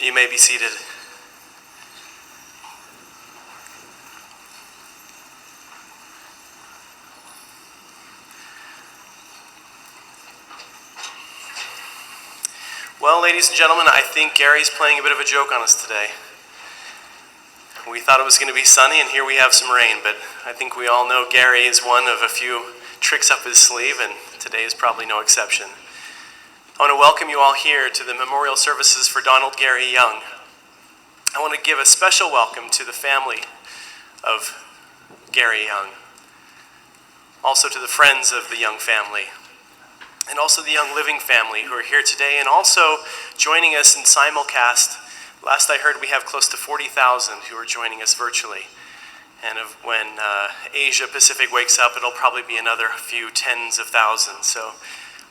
You may be seated. Well, ladies and gentlemen, I think Gary's playing a bit of a joke on us today. We thought it was going to be sunny, and here we have some rain, but I think we all know Gary is one of a few tricks up his sleeve, and today is probably no exception. I want to welcome you all here to the memorial services for Donald Gary Young. I want to give a special welcome to the family of Gary Young, also to the friends of the Young family, and also the Young Living family who are here today, and also joining us in simulcast. Last I heard, we have close to 40,000 who are joining us virtually. And when Asia Pacific wakes up, it'll probably be another few tens of thousands. So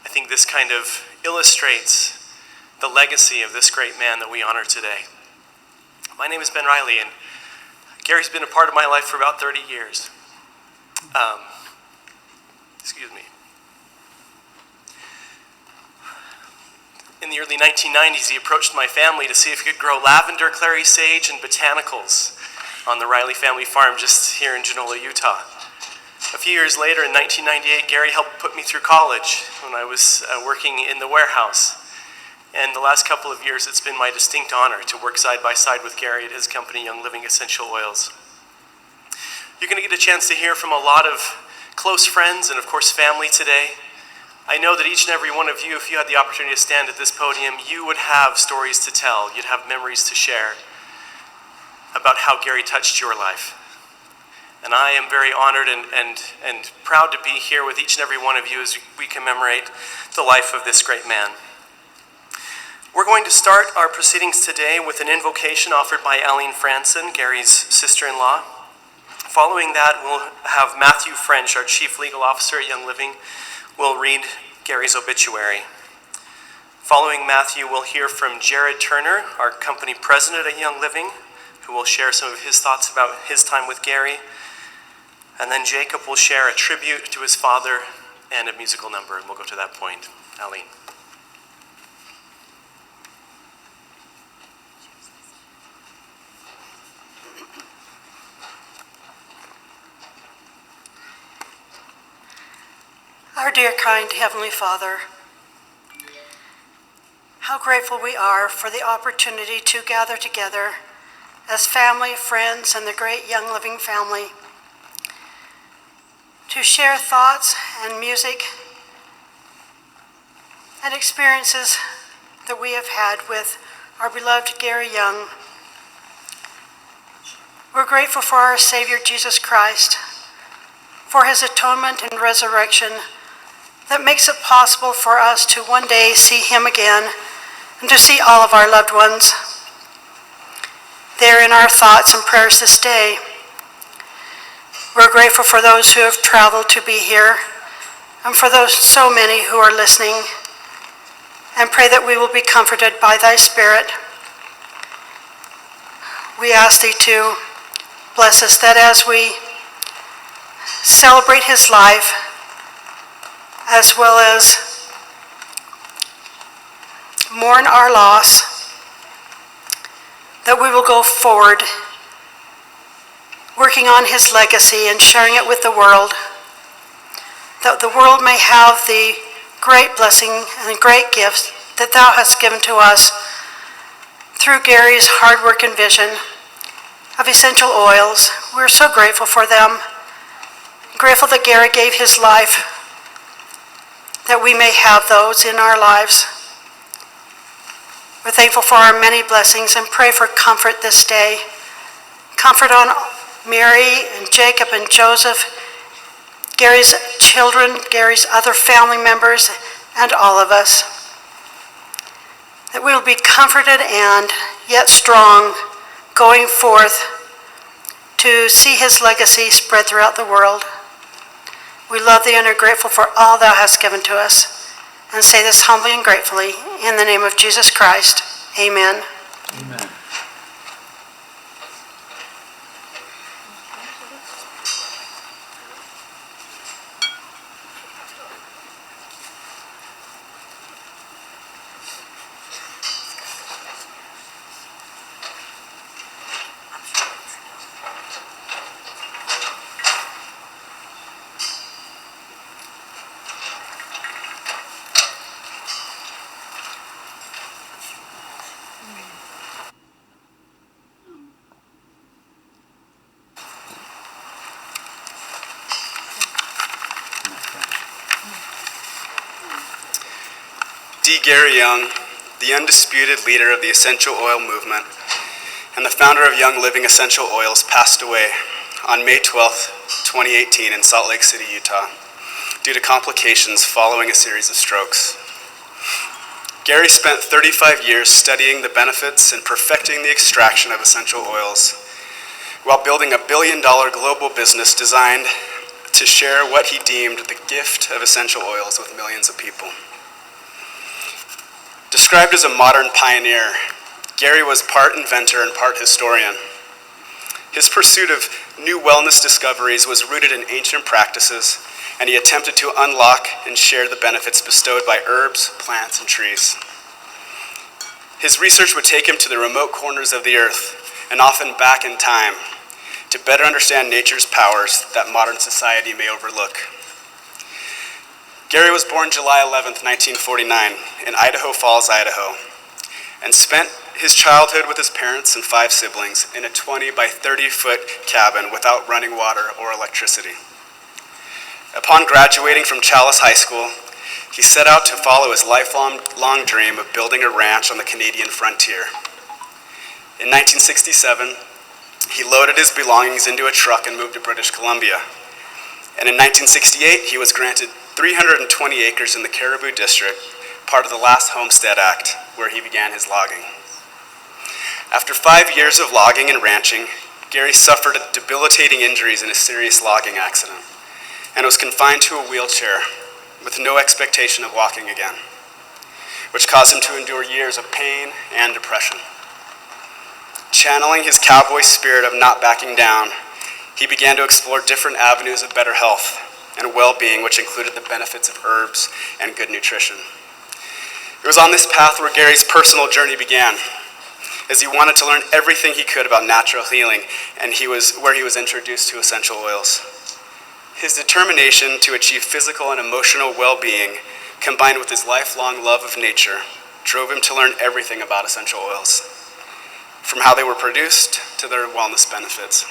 I think this kind of illustrates the legacy of this great man that we honor today. My name is Ben Riley, and Gary's been a part of my life for about 30 years. Excuse me. In the early 1990s, he approached my family to see if he could grow lavender, clary sage, and botanicals on the Riley family farm just here in Genola, Utah. A few years later, in 1998, Gary helped put me through college when I was working in the warehouse. And the last couple of years, it's been my distinct honor to work side by side with Gary at his company, Young Living Essential Oils. You're going to get a chance to hear from a lot of close friends and, of course, family today. I know that each and every one of you, if you had the opportunity to stand at this podium, you would have stories to tell. You'd have memories to share about how Gary touched your life. And I am very honored and proud to be here with each and every one of you as we commemorate the life of this great man. We're going to start our proceedings today with an invocation offered by Aline Franson, Gary's sister-in-law. Following that, we'll have Matthew French, our chief legal officer at Young Living, will read Gary's obituary. Following Matthew, we'll hear from Jared Turner, our company president at Young Living, who will share some of his thoughts about his time with Gary. And then Jacob will share a tribute to his father and a musical number, and we'll go to that point. Aline. Our dear, kind Heavenly Father, how grateful we are for the opportunity to gather together as family, friends, and the great Young Living family to share thoughts and music and experiences that we have had with our beloved Gary Young. We're grateful for our Savior Jesus Christ, for his atonement and resurrection that makes it possible for us to one day see him again and to see all of our loved ones. They're in our thoughts and prayers this day. We're grateful for those who have traveled to be here and for those so many who are listening, and pray that we will be comforted by thy Spirit. We ask thee to bless us that as we celebrate his life, as well as mourn our loss, that we will go forward working on his legacy and sharing it with the world, that the world may have the great blessing and great gifts that thou hast given to us through Gary's hard work and vision of essential oils. We're so grateful for them, grateful that Gary gave his life that we may have those in our lives. We're thankful for our many blessings and pray for comfort this day. Comfort on Mary and Jacob and Joseph, Gary's children, Gary's other family members, and all of us. That we will be comforted and yet strong going forth to see his legacy spread throughout the world. We love thee and are grateful for all thou hast given to us, and say this humbly and gratefully in the name of Jesus Christ. Amen. Amen. D. Gary Young, the undisputed leader of the essential oil movement and the founder of Young Living Essential Oils, passed away on May 12, 2018 in Salt Lake City, Utah, due to complications following a series of strokes. Gary spent 35 years studying the benefits and perfecting the extraction of essential oils, while building a billion-dollar global business designed to share what he deemed the gift of essential oils with millions of people. Described as a modern pioneer, Gary was part inventor and part historian. His pursuit of new wellness discoveries was rooted in ancient practices, and he attempted to unlock and share the benefits bestowed by herbs, plants, and trees. His research would take him to the remote corners of the earth, and often back in time, to better understand nature's powers that modern society may overlook. Gary was born July 11, 1949, in Idaho Falls, Idaho, and spent his childhood with his parents and 5 siblings in a 20 by 30-foot cabin without running water or electricity. Upon graduating from Chalice High School, he set out to follow his lifelong dream of building a ranch on the Canadian frontier. In 1967, he loaded his belongings into a truck and moved to British Columbia. And in 1968, he was granted 320 acres in the Caribou District, part of the last Homestead Act, where he began his logging. After 5 years of logging and ranching, Gary suffered debilitating injuries in a serious logging accident and was confined to a wheelchair with no expectation of walking again, which caused him to endure years of pain and depression. Channeling his cowboy spirit of not backing down, he began to explore different avenues of better health and well-being, which included the benefits of herbs and good nutrition. It was on this path where Gary's personal journey began, as he wanted to learn everything he could about natural healing, and where he was introduced to essential oils. His determination to achieve physical and emotional well-being, combined with his lifelong love of nature, drove him to learn everything about essential oils, from how they were produced to their wellness benefits.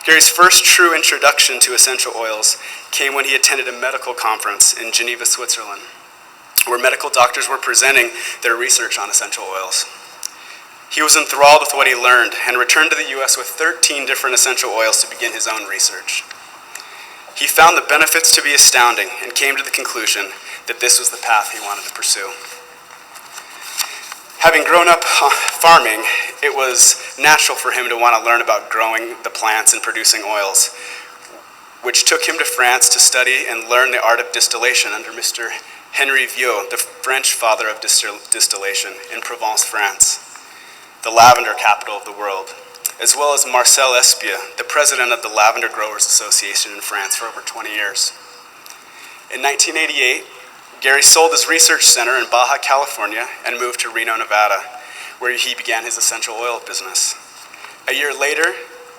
Gary's first true introduction to essential oils came when he attended a medical conference in Geneva, Switzerland, where medical doctors were presenting their research on essential oils. He was enthralled with what he learned and returned to the US with 13 different essential oils to begin his own research. He found the benefits to be astounding and came to the conclusion that this was the path he wanted to pursue. Having grown up farming, it was natural for him to want to learn about growing the plants and producing oils, which took him to France to study and learn the art of distillation under Mr. Henri Vieux, the French father of distillation in Provence, France, the lavender capital of the world, as well as Marcel Espiau, the president of the Lavender Growers Association in France for over 20 years. In 1988, Gary sold his research center in Baja, California, and moved to Reno, Nevada, where he began his essential oil business. A year later,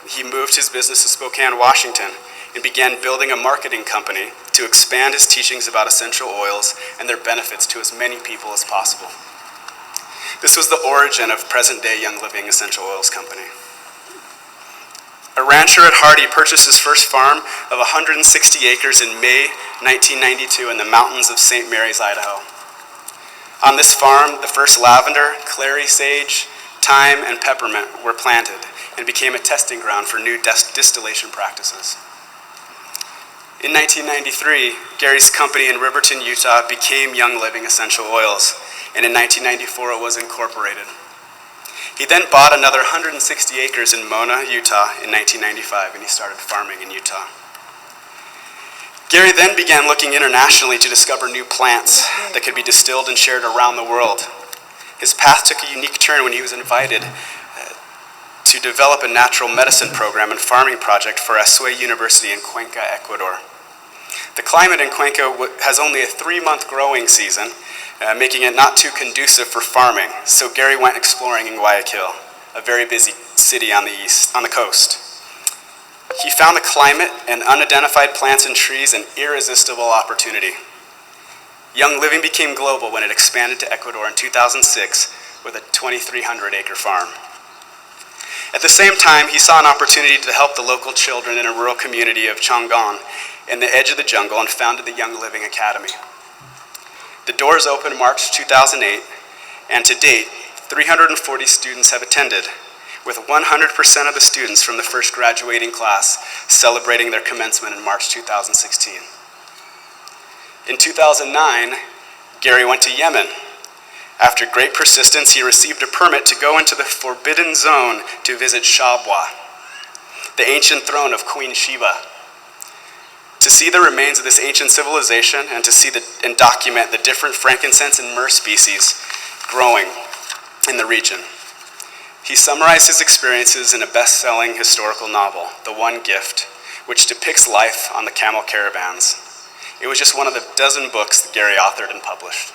he moved his business to Spokane, Washington, and began building a marketing company to expand his teachings about essential oils and their benefits to as many people as possible. This was the origin of present-day Young Living Essential Oils Company. A rancher at heart, he purchased his first farm of 160 acres in May 1992 in the mountains of St. Mary's, Idaho. On this farm, the first lavender, clary sage, thyme, and peppermint were planted and became a testing ground for new distillation practices. In 1993, Gary's company in Riverton, Utah became Young Living Essential Oils, and in 1994 it was incorporated. He then bought another 160 acres in Mona, Utah in 1995, and he started farming in Utah. Gary then began looking internationally to discover new plants that could be distilled and shared around the world. His path took a unique turn when he was invited to develop a natural medicine program and farming project for Azuay University in Cuenca, Ecuador. The climate in Cuenca has only a 3-month growing season, making it not too conducive for farming, so Gary went exploring in Guayaquil, a very busy city on the coast. He found the climate and unidentified plants and trees an irresistible opportunity. Young Living became global when it expanded to Ecuador in 2006 with a 2,300-acre farm. At the same time, he saw an opportunity to help the local children in a rural community of Chongon in the edge of the jungle and founded the Young Living Academy. The doors opened March 2008, and to date, 340 students have attended, with 100% of the students from the first graduating class celebrating their commencement in March 2016. In 2009, Gary went to Yemen. After great persistence, he received a permit to go into the forbidden zone to visit Shabwa, the ancient throne of Queen Sheba. To see the remains of this ancient civilization and to see and document the different frankincense and myrrh species growing in the region. He summarized his experiences in a best-selling historical novel, The One Gift, which depicts life on the camel caravans. It was just one of the dozen books that Gary authored and published.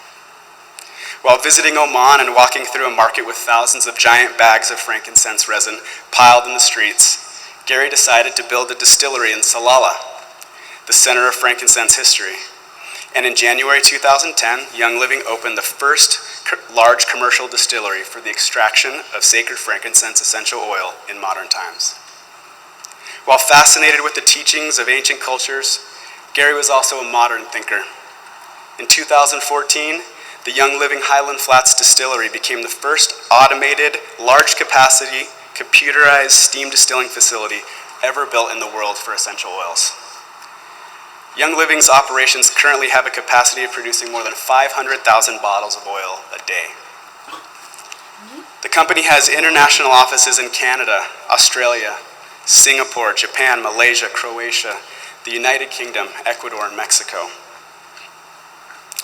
While visiting Oman and walking through a market with thousands of giant bags of frankincense resin piled in the streets, Gary decided to build a distillery in Salalah, the center of frankincense history. And in January 2010, Young Living opened the first large commercial distillery for the extraction of sacred frankincense essential oil in modern times. While fascinated with the teachings of ancient cultures, Gary was also a modern thinker. In 2014, the Young Living Highland Flats Distillery became the first automated, large-capacity, computerized steam distilling facility ever built in the world for essential oils. Young Living's operations currently have a capacity of producing more than 500,000 bottles of oil a day. The company has international offices in Canada, Australia, Singapore, Japan, Malaysia, Croatia, the United Kingdom, Ecuador, and Mexico,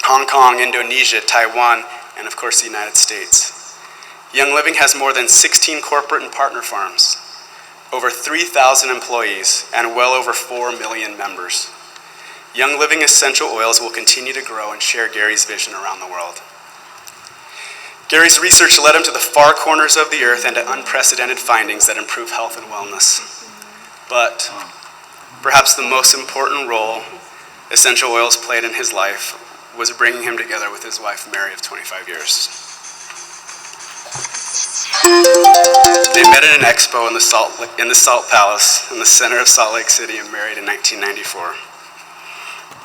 Hong Kong, Indonesia, Taiwan, and of course the United States. Young Living has more than 16 corporate and partner farms, over 3,000 employees, and well over 4 million members. Young Living Essential Oils will continue to grow and share Gary's vision around the world. Gary's research led him to the far corners of the earth and to unprecedented findings that improve health and wellness. But perhaps the most important role essential oils played in his life was bringing him together with his wife, Mary, of 25 years. They met at an expo in the Salt Palace in the center of Salt Lake City and married in 1994.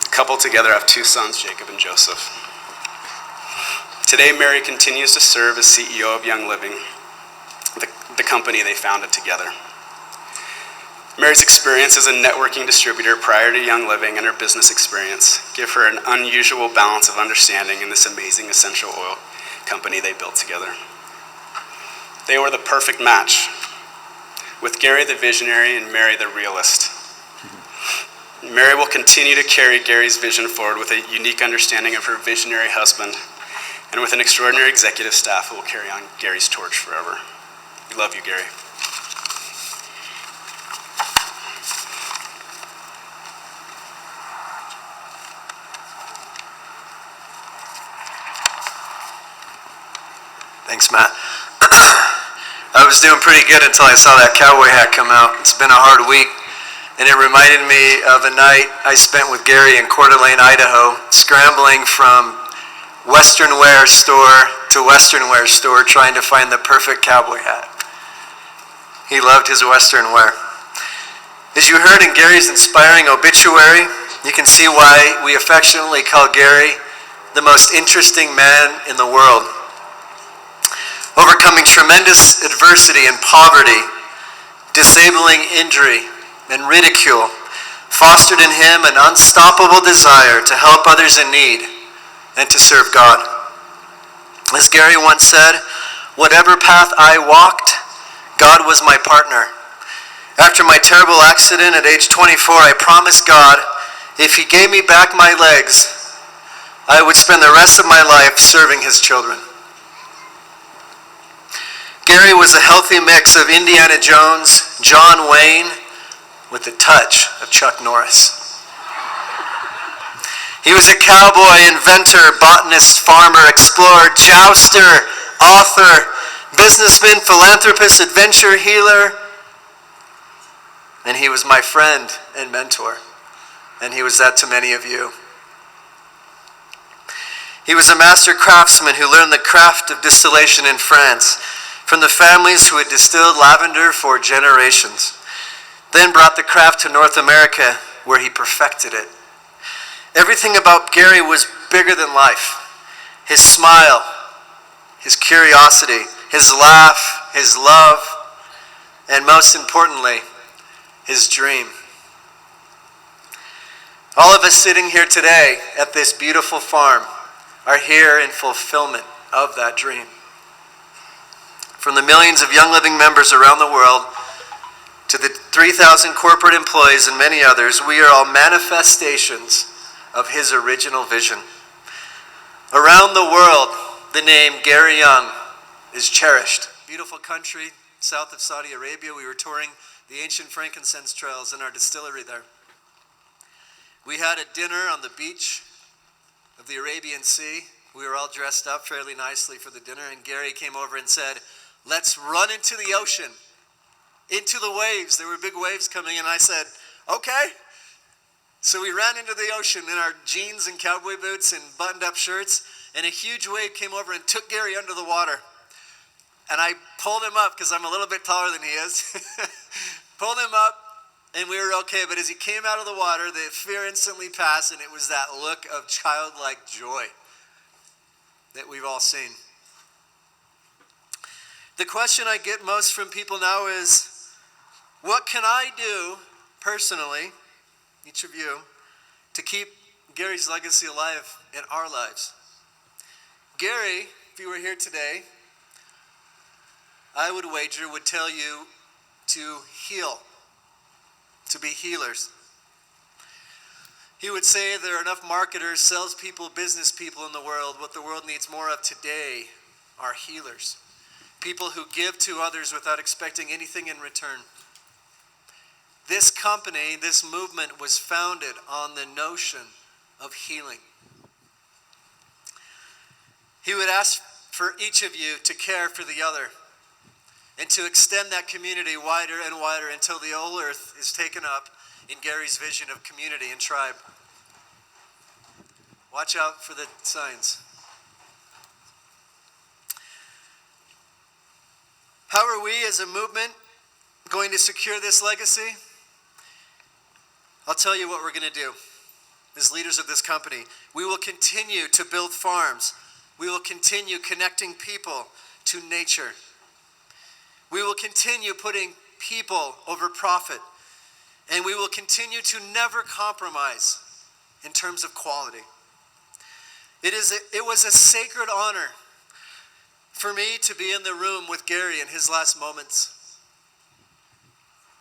The couple together have 2 sons, Jacob and Joseph. Today, Mary continues to serve as CEO of Young Living, the company they founded together. Mary's experience as a networking distributor prior to Young Living and her business experience give her an unusual balance of understanding in this amazing essential oil company they built together. They were the perfect match, with Gary the visionary and Mary the realist. Mary will continue to carry Gary's vision forward with a unique understanding of her visionary husband and with an extraordinary executive staff who will carry on Gary's torch forever. We love you, Gary. Thanks, Matt. I was doing pretty good until I saw that cowboy hat come out. It's been a hard week, and it reminded me of a night I spent with Gary in Coeur d'Alene, Idaho, scrambling from Western wear store to Western wear store trying to find the perfect cowboy hat. He loved his Western wear. As you heard in Gary's inspiring obituary, you can see why we affectionately call Gary the most interesting man in the world. Overcoming tremendous adversity and poverty, disabling injury and ridicule, fostered in him an unstoppable desire to help others in need and to serve God. As Gary once said, "Whatever path I walked, God was my partner." After my terrible accident at age 24, I promised God if He gave me back my legs, I would spend the rest of my life serving His children. Gary was a healthy mix of Indiana Jones, John Wayne, with a touch of Chuck Norris. He was a cowboy, inventor, botanist, farmer, explorer, jouster, author, businessman, philanthropist, adventure healer, and he was my friend and mentor, and he was that to many of you. He was a master craftsman who learned the craft of distillation in France from the families who had distilled lavender for generations, then brought the craft to North America where he perfected it. Everything about Gary was bigger than life. his smile, his curiosity, his laugh, his love, and most importantly, his dream. All of us sitting here today at this beautiful farm are here in fulfillment of that dream. From the millions of Young Living members around the world to the 3,000 corporate employees and many others, we are all manifestations of his original vision. Around the world, the name Gary Young is cherished. Beautiful country south of Saudi Arabia. We were touring the ancient frankincense trails in our distillery there. We had a dinner on the beach of the Arabian Sea. We were all dressed up fairly nicely for the dinner, and Gary came over and said, "Let's run into the ocean, into the waves." There were big waves coming, and I said, "Okay." So we ran into the ocean in our jeans and cowboy boots and buttoned up shirts, and a huge wave came over and took Gary under the water. And I pulled him up because I'm a little bit taller than he is. Pulled him up, and we were okay. But as he came out of the water, the fear instantly passed, and it was that look of childlike joy that we've all seen. The question I get most from people now is, what can I do personally, each of you, to keep Gary's legacy alive in our lives? Gary, if you were here today, I would wager would tell you to heal, to be healers. He would say there are enough marketers, salespeople, business people in the world. What the world needs more of today are healers. People who give to others without expecting anything in return. This company, this movement was founded on the notion of healing. He would ask for each of you to care for the other and to extend that community wider and wider until the whole earth is taken up in Gary's vision of community and tribe. Watch out for the signs. How are we as a movement going to secure this legacy? I'll tell you what we're going to do as leaders of this company. We will continue to build farms. We will continue connecting people to nature. We will continue putting people over profit. And we will continue to never compromise in terms of quality. It was a sacred honor for me to be in the room with Gary in his last moments.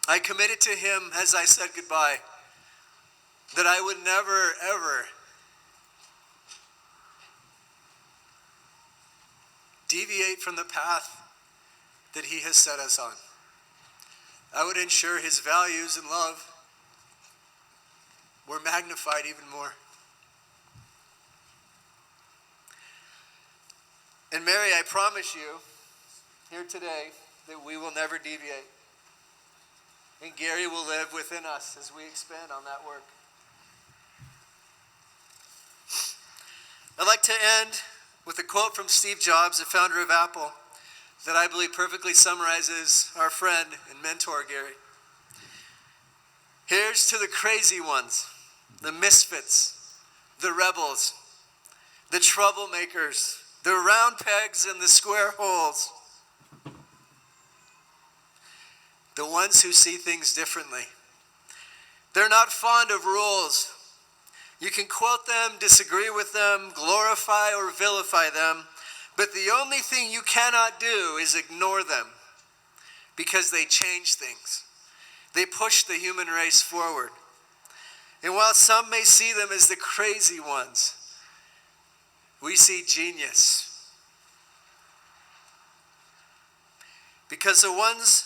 I committed to him as I said goodbye that I would never, ever deviate from the path that he has set us on. I would ensure his values and love were magnified even more. And Mary, I promise you here today that we will never deviate. And Gary will live within us as we expand on that work. I'd like to end with a quote from Steve Jobs, the founder of Apple, that I believe perfectly summarizes our friend and mentor, Gary. Here's to the crazy ones, the misfits, the rebels, the troublemakers, the round pegs and the square holes, the ones who see things differently. They're not fond of rules. You can quote them, disagree with them, glorify or vilify them, but the only thing you cannot do is ignore them because they change things. They push the human race forward. And while some may see them as the crazy ones, we see genius. Because the ones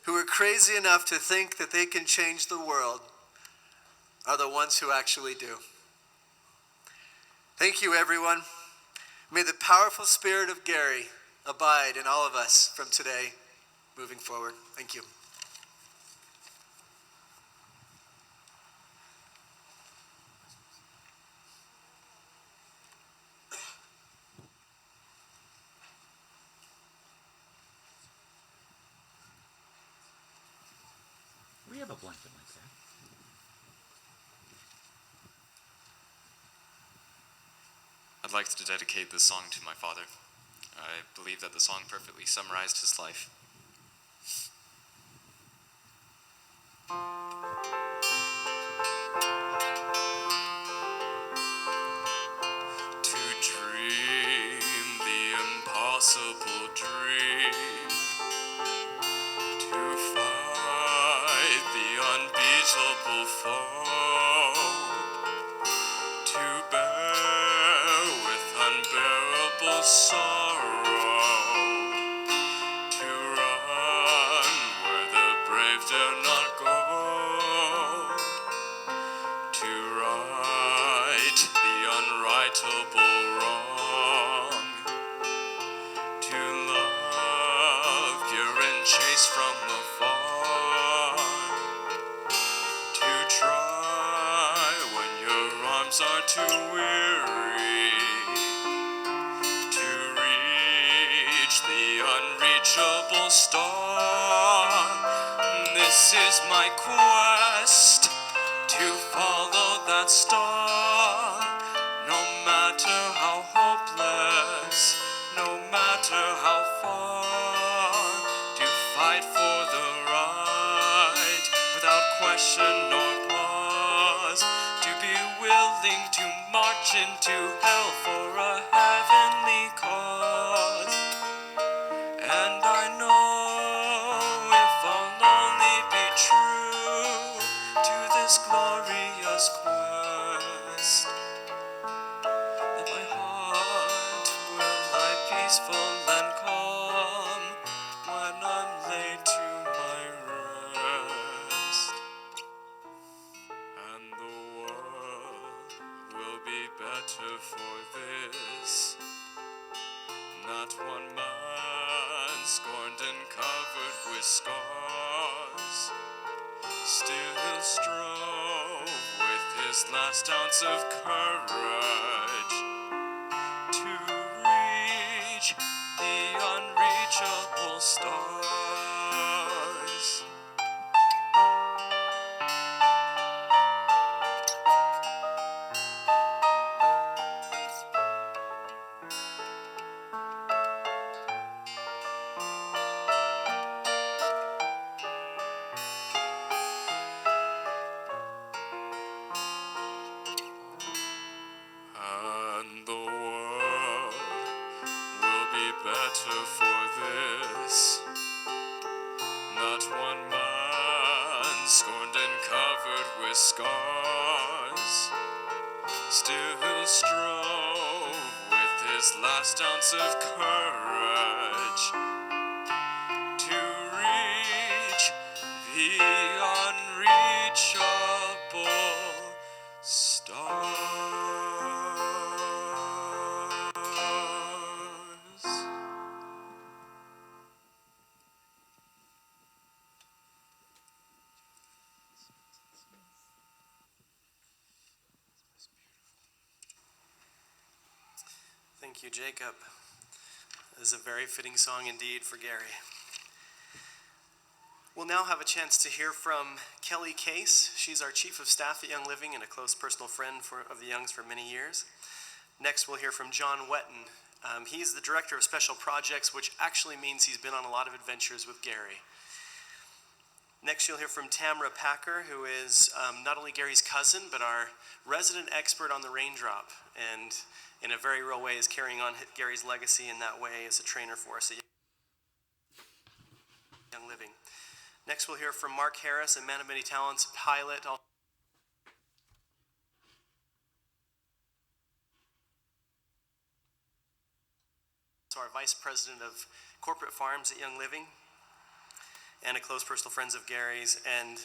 who are crazy enough to think that they can change the world are the ones who actually do. Thank you, everyone. May the powerful spirit of Gary abide in all of us from today moving forward. Thank you. We have a blanket like that. I'd I'd like to dedicate this song to my father. I believe that the song perfectly summarized his life. To dream the impossible dream, to fight the unbeatable foe, to bear with unbearable sorrow, to run where the brave dare not go, to right the unrightable wrong, to love pure and chaste from afar, to try when your arms are too weary, to reach the unreachable star. This is my quest, to follow that star, no matter how hopeless, no matter how far, to fight for the right without question or pause, to be willing to march into hell for a heavenly cause. And I know if I'll only be true to this glorious quest, that my heart will lie peaceful and calm when I'm laid to my rest. And the world will be better for this. Not one man scorned and covered with scars still strove with his last ounce of courage to reach the unreachable stars. And the world will be better for this. Not one man scorned and covered with scars still strove with his last ounce of courage to reach the unreachable stars. Thank you, Jacob. This is a very fitting song indeed for Gary. We'll now have a chance to hear from Kelly Case. She's our Chief of Staff at Young Living and a close personal friend of the Youngs for many years. Next, we'll hear from John Wetton. He's the Director of Special Projects, which actually means he's been on a lot of adventures with Gary. Next, you'll hear from Tamara Packer, who is not only Gary's cousin, but our resident expert on the raindrop, and in a very real way is carrying on Gary's legacy in that way as a trainer for us at Young Living. Next, we'll hear from Mark Harris, a Man of Many Talents pilot. Also our Vice President of Corporate Farms at Young Living, and a close personal friend of Gary's. And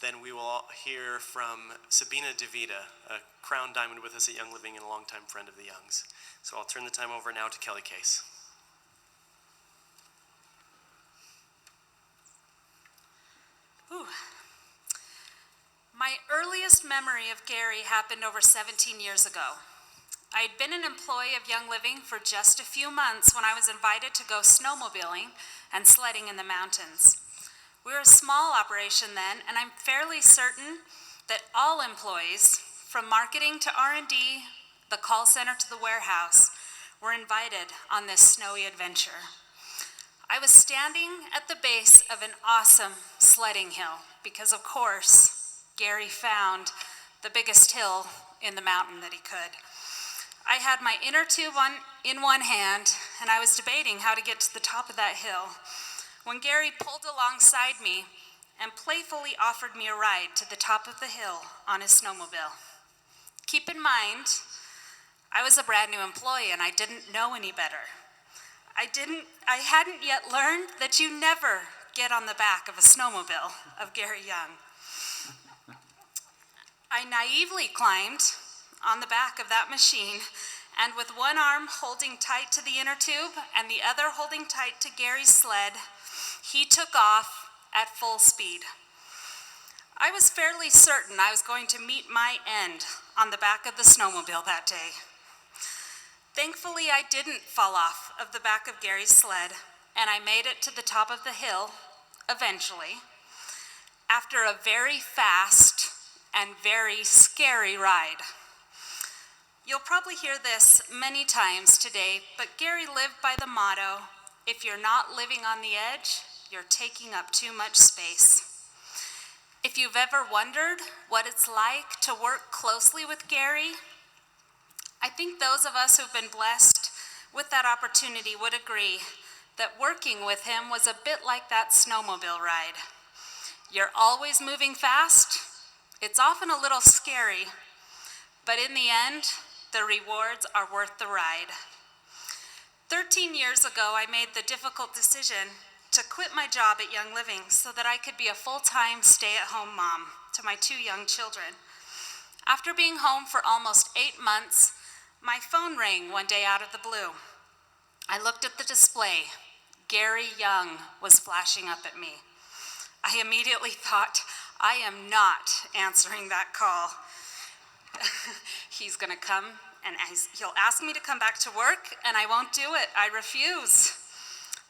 then we will all hear from Sabina DeVita, a crown diamond with us at Young Living and a longtime friend of the Youngs. So I'll turn the time over now to Kelly Case. Ooh. My earliest memory of Gary happened over 17 years ago. I had been an employee of Young Living for just a few months when I was invited to go snowmobiling and sledding in the mountains. We were a small operation then, and I'm fairly certain that all employees, from marketing to R&D, the call center to the warehouse, were invited on this snowy adventure. I was standing at the base of an awesome sledding hill because, of course, Gary found the biggest hill in the mountain that he could. I had my inner tube in one hand, and I was debating how to get to the top of that hill when Gary pulled alongside me and playfully offered me a ride to the top of the hill on his snowmobile. Keep in mind, I was a brand new employee and I didn't know any better. I hadn't yet learned that you never get on the back of a snowmobile of Gary Young. I naively climbed on the back of that machine, and with one arm holding tight to the inner tube and the other holding tight to Gary's sled, he took off at full speed. I was fairly certain I was going to meet my end on the back of the snowmobile that day. Thankfully, I didn't fall off of the back of Gary's sled, and I made it to the top of the hill, eventually, after a very fast and very scary ride. You'll probably hear this many times today, but Gary lived by the motto, if you're not living on the edge, you're taking up too much space. If you've ever wondered what it's like to work closely with Gary, I think those of us who've been blessed with that opportunity would agree that working with him was a bit like that snowmobile ride. You're always moving fast. It's often a little scary, but in the end, the rewards are worth the ride. 13 years ago, I made the difficult decision to quit my job at Young Living so that I could be a full-time stay-at-home mom to my 2 young children. After being home for almost 8 months, my phone rang one day out of the blue. I looked at the display. Gary Young was flashing up at me. I immediately thought, I am not answering that call. He's gonna come and he'll ask me to come back to work, and I won't do it. I refuse.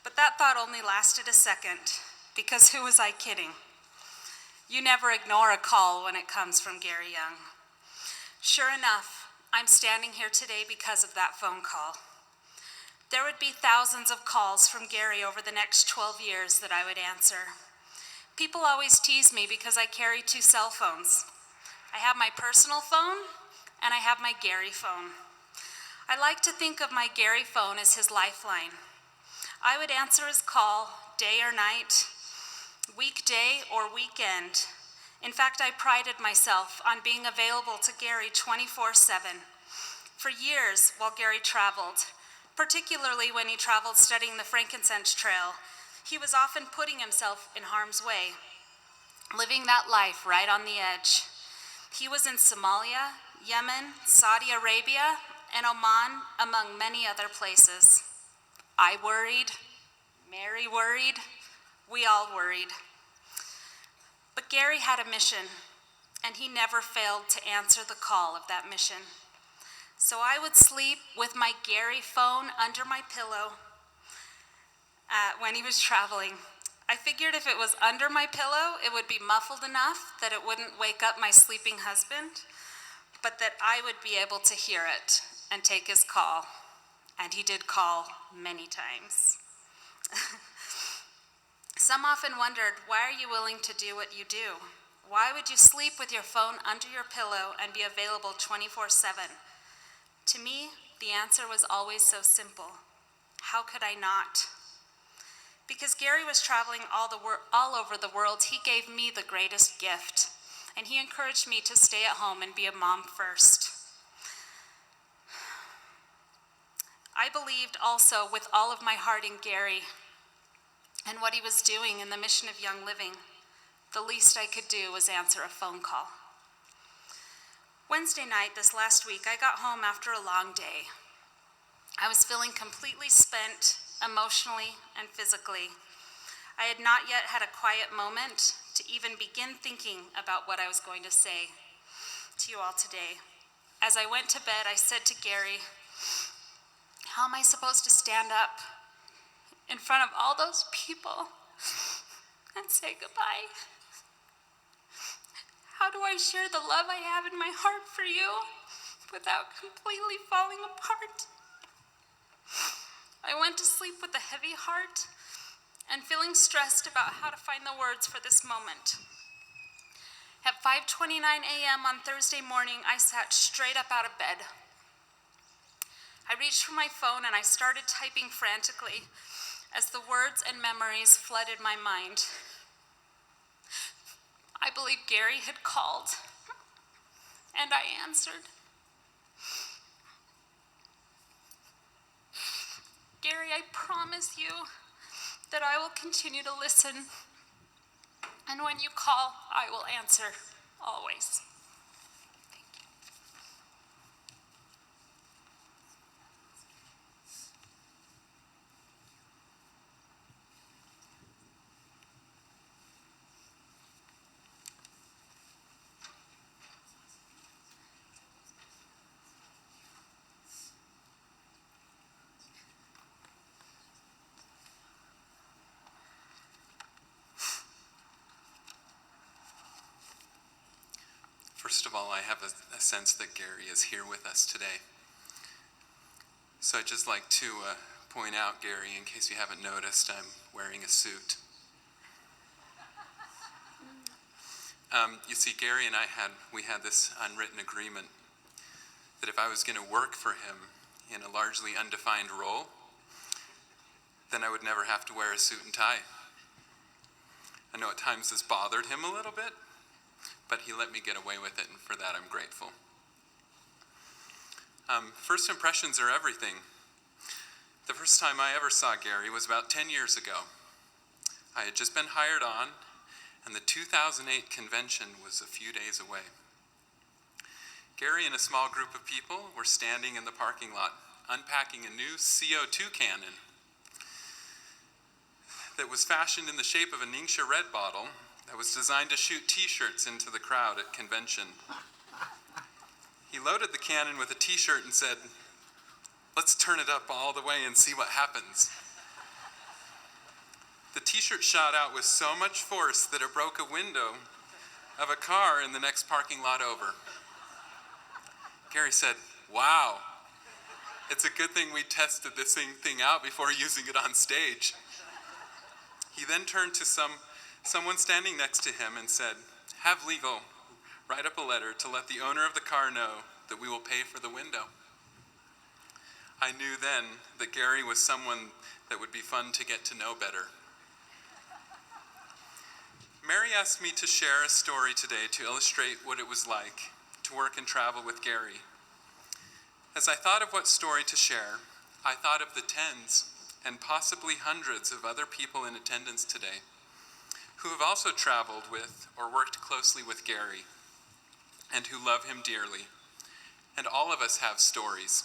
But that thought only lasted a second, because who was I kidding? You never ignore a call when it comes from Gary Young. Sure enough, I'm standing here today because of that phone call. There would be thousands of calls from Gary over the next 12 years that I would answer. People always tease me because I carry 2 cell phones. I have my personal phone, and I have my Gary phone. I like to think of my Gary phone as his lifeline. I would answer his call day or night, weekday or weekend. In fact, I prided myself on being available to Gary 24/7. For years, while Gary traveled, particularly when he traveled studying the Frankincense Trail, he was often putting himself in harm's way, living that life right on the edge. He was in Somalia, Yemen, Saudi Arabia, and Oman, among many other places. I worried, Mary worried, we all worried. But Gary had a mission, and he never failed to answer the call of that mission. So I would sleep with my Gary phone under my pillow when he was traveling. I figured if it was under my pillow, it would be muffled enough that it wouldn't wake up my sleeping husband, but that I would be able to hear it and take his call. And he did call many times. Some often wondered, why are you willing to do what you do? Why would you sleep with your phone under your pillow and be available 24/7? To me, the answer was always so simple. How could I not? Because Gary was traveling all over the world, he gave me the greatest gift, and he encouraged me to stay at home and be a mom first. I believed also with all of my heart in Gary and what he was doing in the mission of Young Living. The least I could do was answer a phone call. Wednesday night this last week, I got home after a long day. I was feeling completely spent emotionally and physically. I had not yet had a quiet moment to even begin thinking about what I was going to say to you all today. As I went to bed, I said to Gary, how am I supposed to stand up in front of all those people and say goodbye? How do I share the love I have in my heart for you without completely falling apart. I went to sleep with a heavy heart and feeling stressed about how to find the words for this moment. At 5:29 a.m. on Thursday morning, I sat straight up out of bed. I reached for my phone and I started typing frantically as the words and memories flooded my mind. I believe Gary had called, and I answered. Gary, I promise you that I will continue to listen, and when you call, I will answer, always. First of all, I have a sense that Gary is here with us today. So I'd just like to point out, Gary, in case you haven't noticed, I'm wearing a suit. You see, Gary and I had this unwritten agreement that if I was going to work for him in a largely undefined role, then I would never have to wear a suit and tie. I know at times this bothered him a little bit, but he let me get away with it, and for that I'm grateful. First impressions are everything. The first time I ever saw Gary was about 10 years ago. I had just been hired on, and the 2008 convention was a few days away. Gary and a small group of people were standing in the parking lot, unpacking a new CO2 cannon that was fashioned in the shape of a Ningxia red bottle that was designed to shoot t-shirts into the crowd at convention. He loaded the cannon with a t-shirt and said, "Let's turn it up all the way and see what happens." The t-shirt shot out with so much force that it broke a window of a car in the next parking lot over. Gary said, "Wow, it's a good thing we tested this thing out before using it on stage." He then turned to someone standing next to him and said, "Have legal write up a letter to let the owner of the car know that we will pay for the window." I knew then that Gary was someone that would be fun to get to know better. Mary asked me to share a story today to illustrate what it was like to work and travel with Gary. As I thought of what story to share, I thought of the tens and possibly hundreds of other people in attendance today who have also traveled with or worked closely with Gary and who love him dearly. And all of us have stories.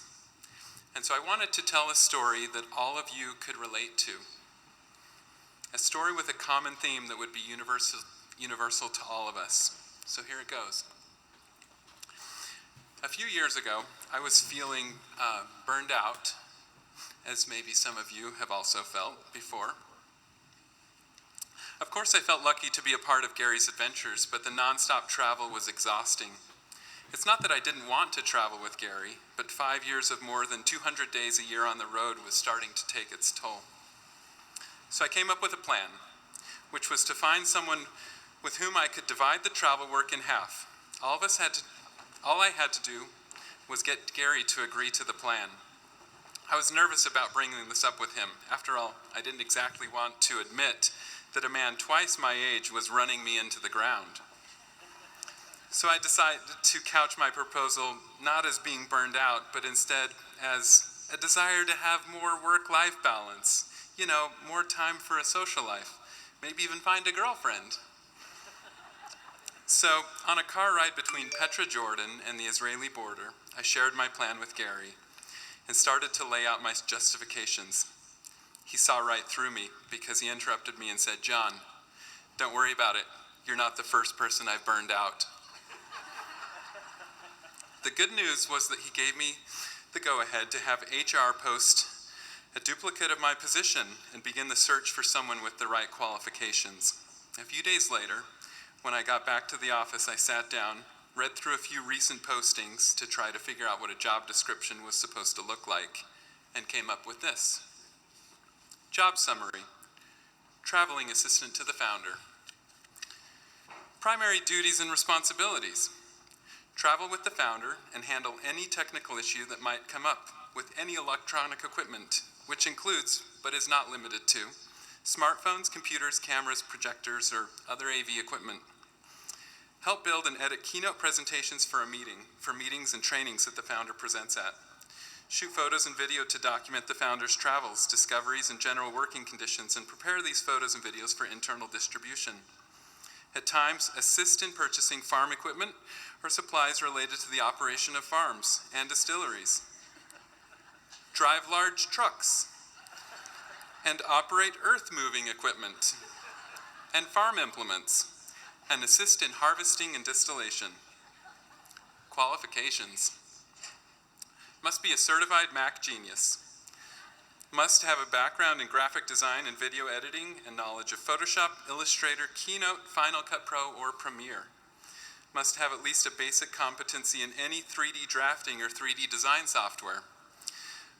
And so I wanted to tell a story that all of you could relate to. A story with a common theme that would be universal to all of us. So here it goes. A few years ago, I was feeling burned out, as maybe some of you have also felt before. Of course, I felt lucky to be a part of Gary's adventures, but the nonstop travel was exhausting. It's not that I didn't want to travel with Gary, but 5 years of more than 200 days a year on the road was starting to take its toll. So I came up with a plan, which was to find someone with whom I could divide the travel work in half. All I had to do was get Gary to agree to the plan. I was nervous about bringing this up with him. After all, I didn't exactly want to admit that a man twice my age was running me into the ground. So I decided to couch my proposal not as being burned out, but instead as a desire to have more work-life balance. You know, more time for a social life. Maybe even find a girlfriend. So, on a car ride between Petra, Jordan, and the Israeli border, I shared my plan with Gary and started to lay out my justifications. He saw right through me because he interrupted me and said, "John, don't worry about it. You're not the first person I've burned out." The good news was that he gave me the go-ahead to have HR post a duplicate of my position and begin the search for someone with the right qualifications. A few days later, when I got back to the office, I sat down, read through a few recent postings to try to figure out what a job description was supposed to look like, and came up with this. Job summary: traveling assistant to the founder. Primary duties and responsibilities: travel with the founder and handle any technical issue that might come up with any electronic equipment, which includes, but is not limited to, smartphones, computers, cameras, projectors, or other AV equipment. Help build and edit keynote presentations for meetings and trainings that the founder presents at. Shoot photos and video to document the founder's travels, discoveries, and general working conditions, and prepare these photos and videos for internal distribution. At times, assist in purchasing farm equipment or supplies related to the operation of farms and distilleries. Drive large trucks and operate earth-moving equipment and farm implements, and assist in harvesting and distillation. Qualifications: must be a certified Mac genius. Must have a background in graphic design and video editing and knowledge of Photoshop, Illustrator, Keynote, Final Cut Pro, or Premiere. Must have at least a basic competency in any 3D drafting or 3D design software.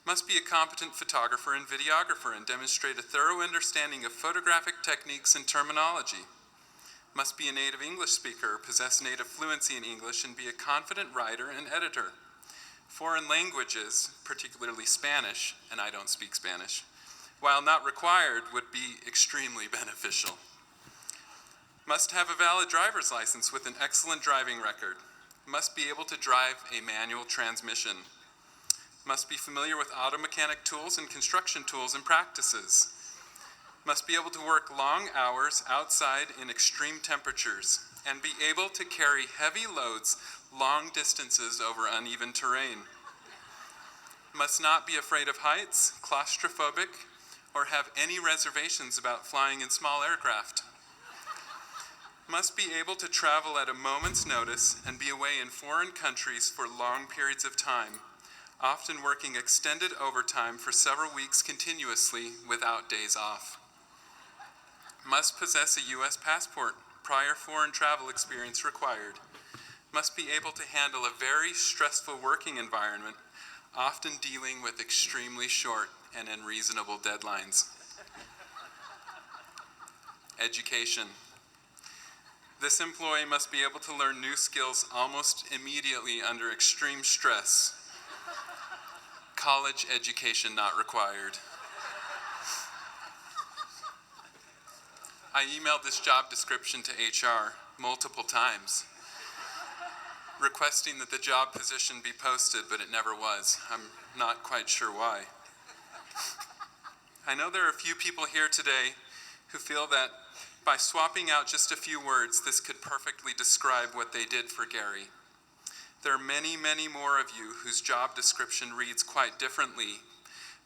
Must be a competent photographer and videographer and demonstrate a thorough understanding of photographic techniques and terminology. Must be a native English speaker or possess native fluency in English and be a confident writer and editor. Foreign languages, particularly Spanish, and I don't speak Spanish, while not required, would be extremely beneficial. Must have a valid driver's license with an excellent driving record. Must be able to drive a manual transmission. Must be familiar with auto mechanic tools and construction tools and practices. Must be able to work long hours outside in extreme temperatures and be able to carry heavy loads long distances over uneven terrain. Must not be afraid of heights, claustrophobic, or have any reservations about flying in small aircraft. Must be able to travel at a moment's notice and be away in foreign countries for long periods of time, often working extended overtime for several weeks continuously without days off. Must possess a U.S. passport, prior foreign travel experience required. Must be able to handle a very stressful working environment, often dealing with extremely short and unreasonable deadlines. Education. This employee must be able to learn new skills almost immediately under extreme stress. College education not required. I emailed this job description to HR multiple times, requesting that the job position be posted, but it never was. I'm not quite sure why. I know there are a few people here today who feel that by swapping out just a few words, this could perfectly describe what they did for Gary. There are many, many more of you whose job description reads quite differently,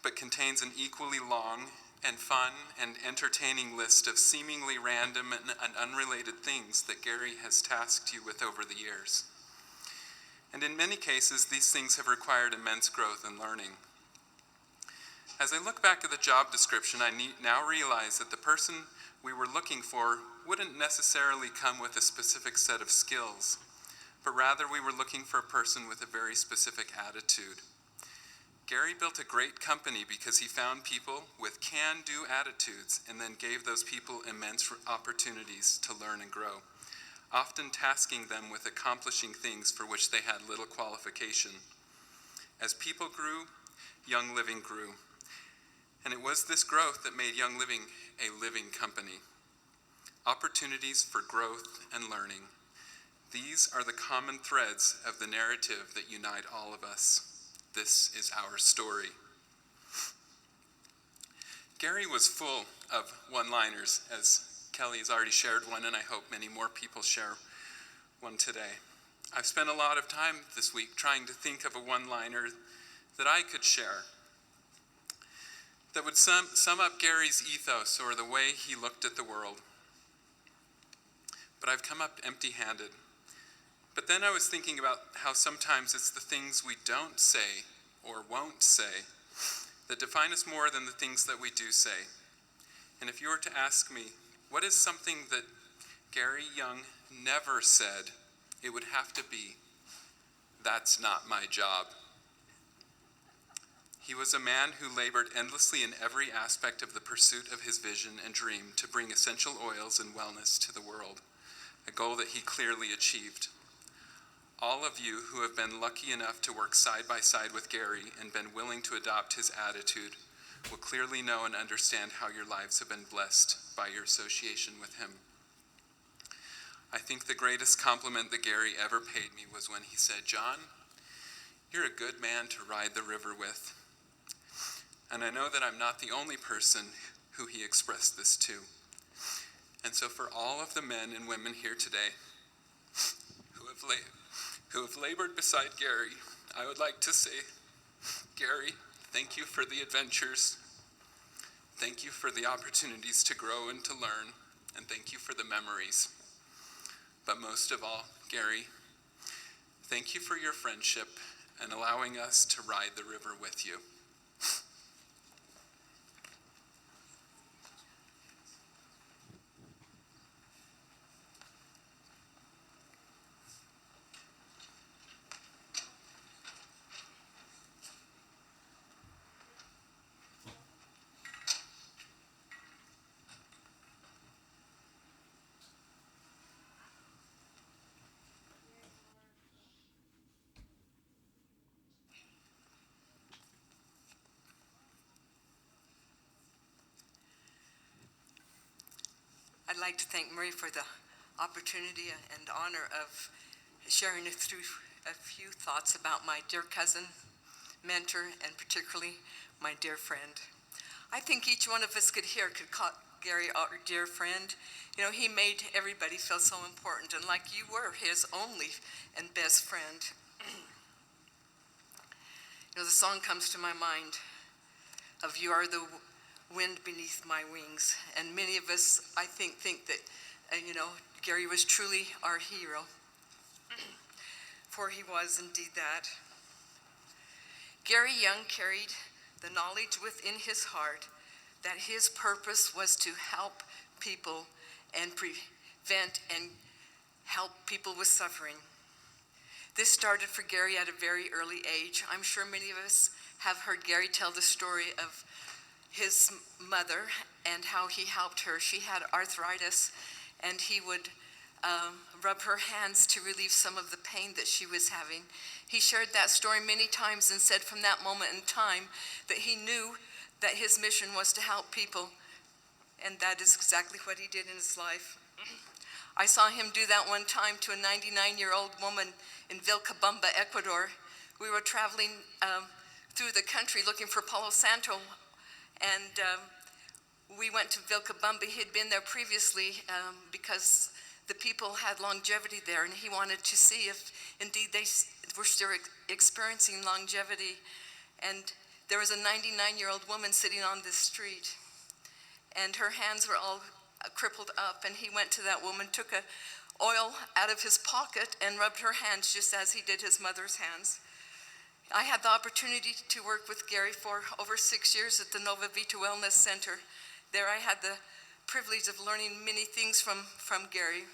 but contains an equally long and fun and entertaining list of seemingly random and unrelated things that Gary has tasked you with over the years. And in many cases, these things have required immense growth and learning. As I look back at the job description, I now realize that the person we were looking for wouldn't necessarily come with a specific set of skills, but rather we were looking for a person with a very specific attitude. Gary built a great company because he found people with can-do attitudes and then gave those people immense opportunities to learn and grow, often tasking them with accomplishing things for which they had little qualification. As people grew, Young Living grew. And it was this growth that made Young Living a living company. Opportunities for growth and learning. These are the common threads of the narrative that unite all of us. This is our story. Gary was full of one-liners, as Kelly has already shared one, and I hope many more people share one today. I've spent a lot of time this week trying to think of a one-liner that I could share that would sum up Gary's ethos or the way he looked at the world. But I've come up empty-handed. But then I was thinking about how sometimes it's the things we don't say or won't say that define us more than the things that we do say. And if you were to ask me, what is something that Gary Young never said it would have to be, "That's not my job." He was a man who labored endlessly in every aspect of the pursuit of his vision and dream to bring essential oils and wellness to the world, a goal that he clearly achieved. All of you who have been lucky enough to work side by side with Gary and been willing to adopt his attitude will clearly know and understand how your lives have been blessed by your association with him. I think the greatest compliment that Gary ever paid me was when he said, "John, you're a good man to ride the river with." And I know that I'm not the only person who he expressed this to. And so for all of the men and women here today who have labored beside Gary, I would like to say, Gary, thank you for the adventures. Thank you for the opportunities to grow and to learn. And thank you for the memories. But most of all, Gary, thank you for your friendship and allowing us to ride the river with you. I'd like to thank Murray for the opportunity and honor of sharing through a few thoughts about my dear cousin, mentor, and particularly my dear friend. I think each one of us could call Gary our dear friend. You know, he made everybody feel so important, and like you were his only and best friend. You know, the song comes to my mind of "You Are the Wind Beneath My Wings," and many of us, I think that, Gary was truly our hero, for he was indeed that. Gary Young carried the knowledge within his heart that his purpose was to help people and prevent and help people with suffering. This started for Gary at a very early age. I'm sure many of us have heard Gary tell the story of his mother and how he helped her. She had arthritis, and he would rub her hands to relieve some of the pain that she was having. He shared that story many times and said from that moment in time that he knew that his mission was to help people, and that is exactly what he did in his life. I saw him do that one time to a 99-year-old woman in Vilcabamba, Ecuador. We were traveling through the country looking for Palo Santo, and we went to Vilcabamba. He had been there previously because the people had longevity there, and he wanted to see if indeed they were still experiencing longevity. And there was a 99-year-old woman sitting on this street, and her hands were all crippled up, and he went to that woman, took a oil out of his pocket and rubbed her hands just as he did his mother's hands. I had the opportunity to work with Gary for over 6 years at the Nova Vita Wellness Center. There I had the privilege of learning many things from Gary,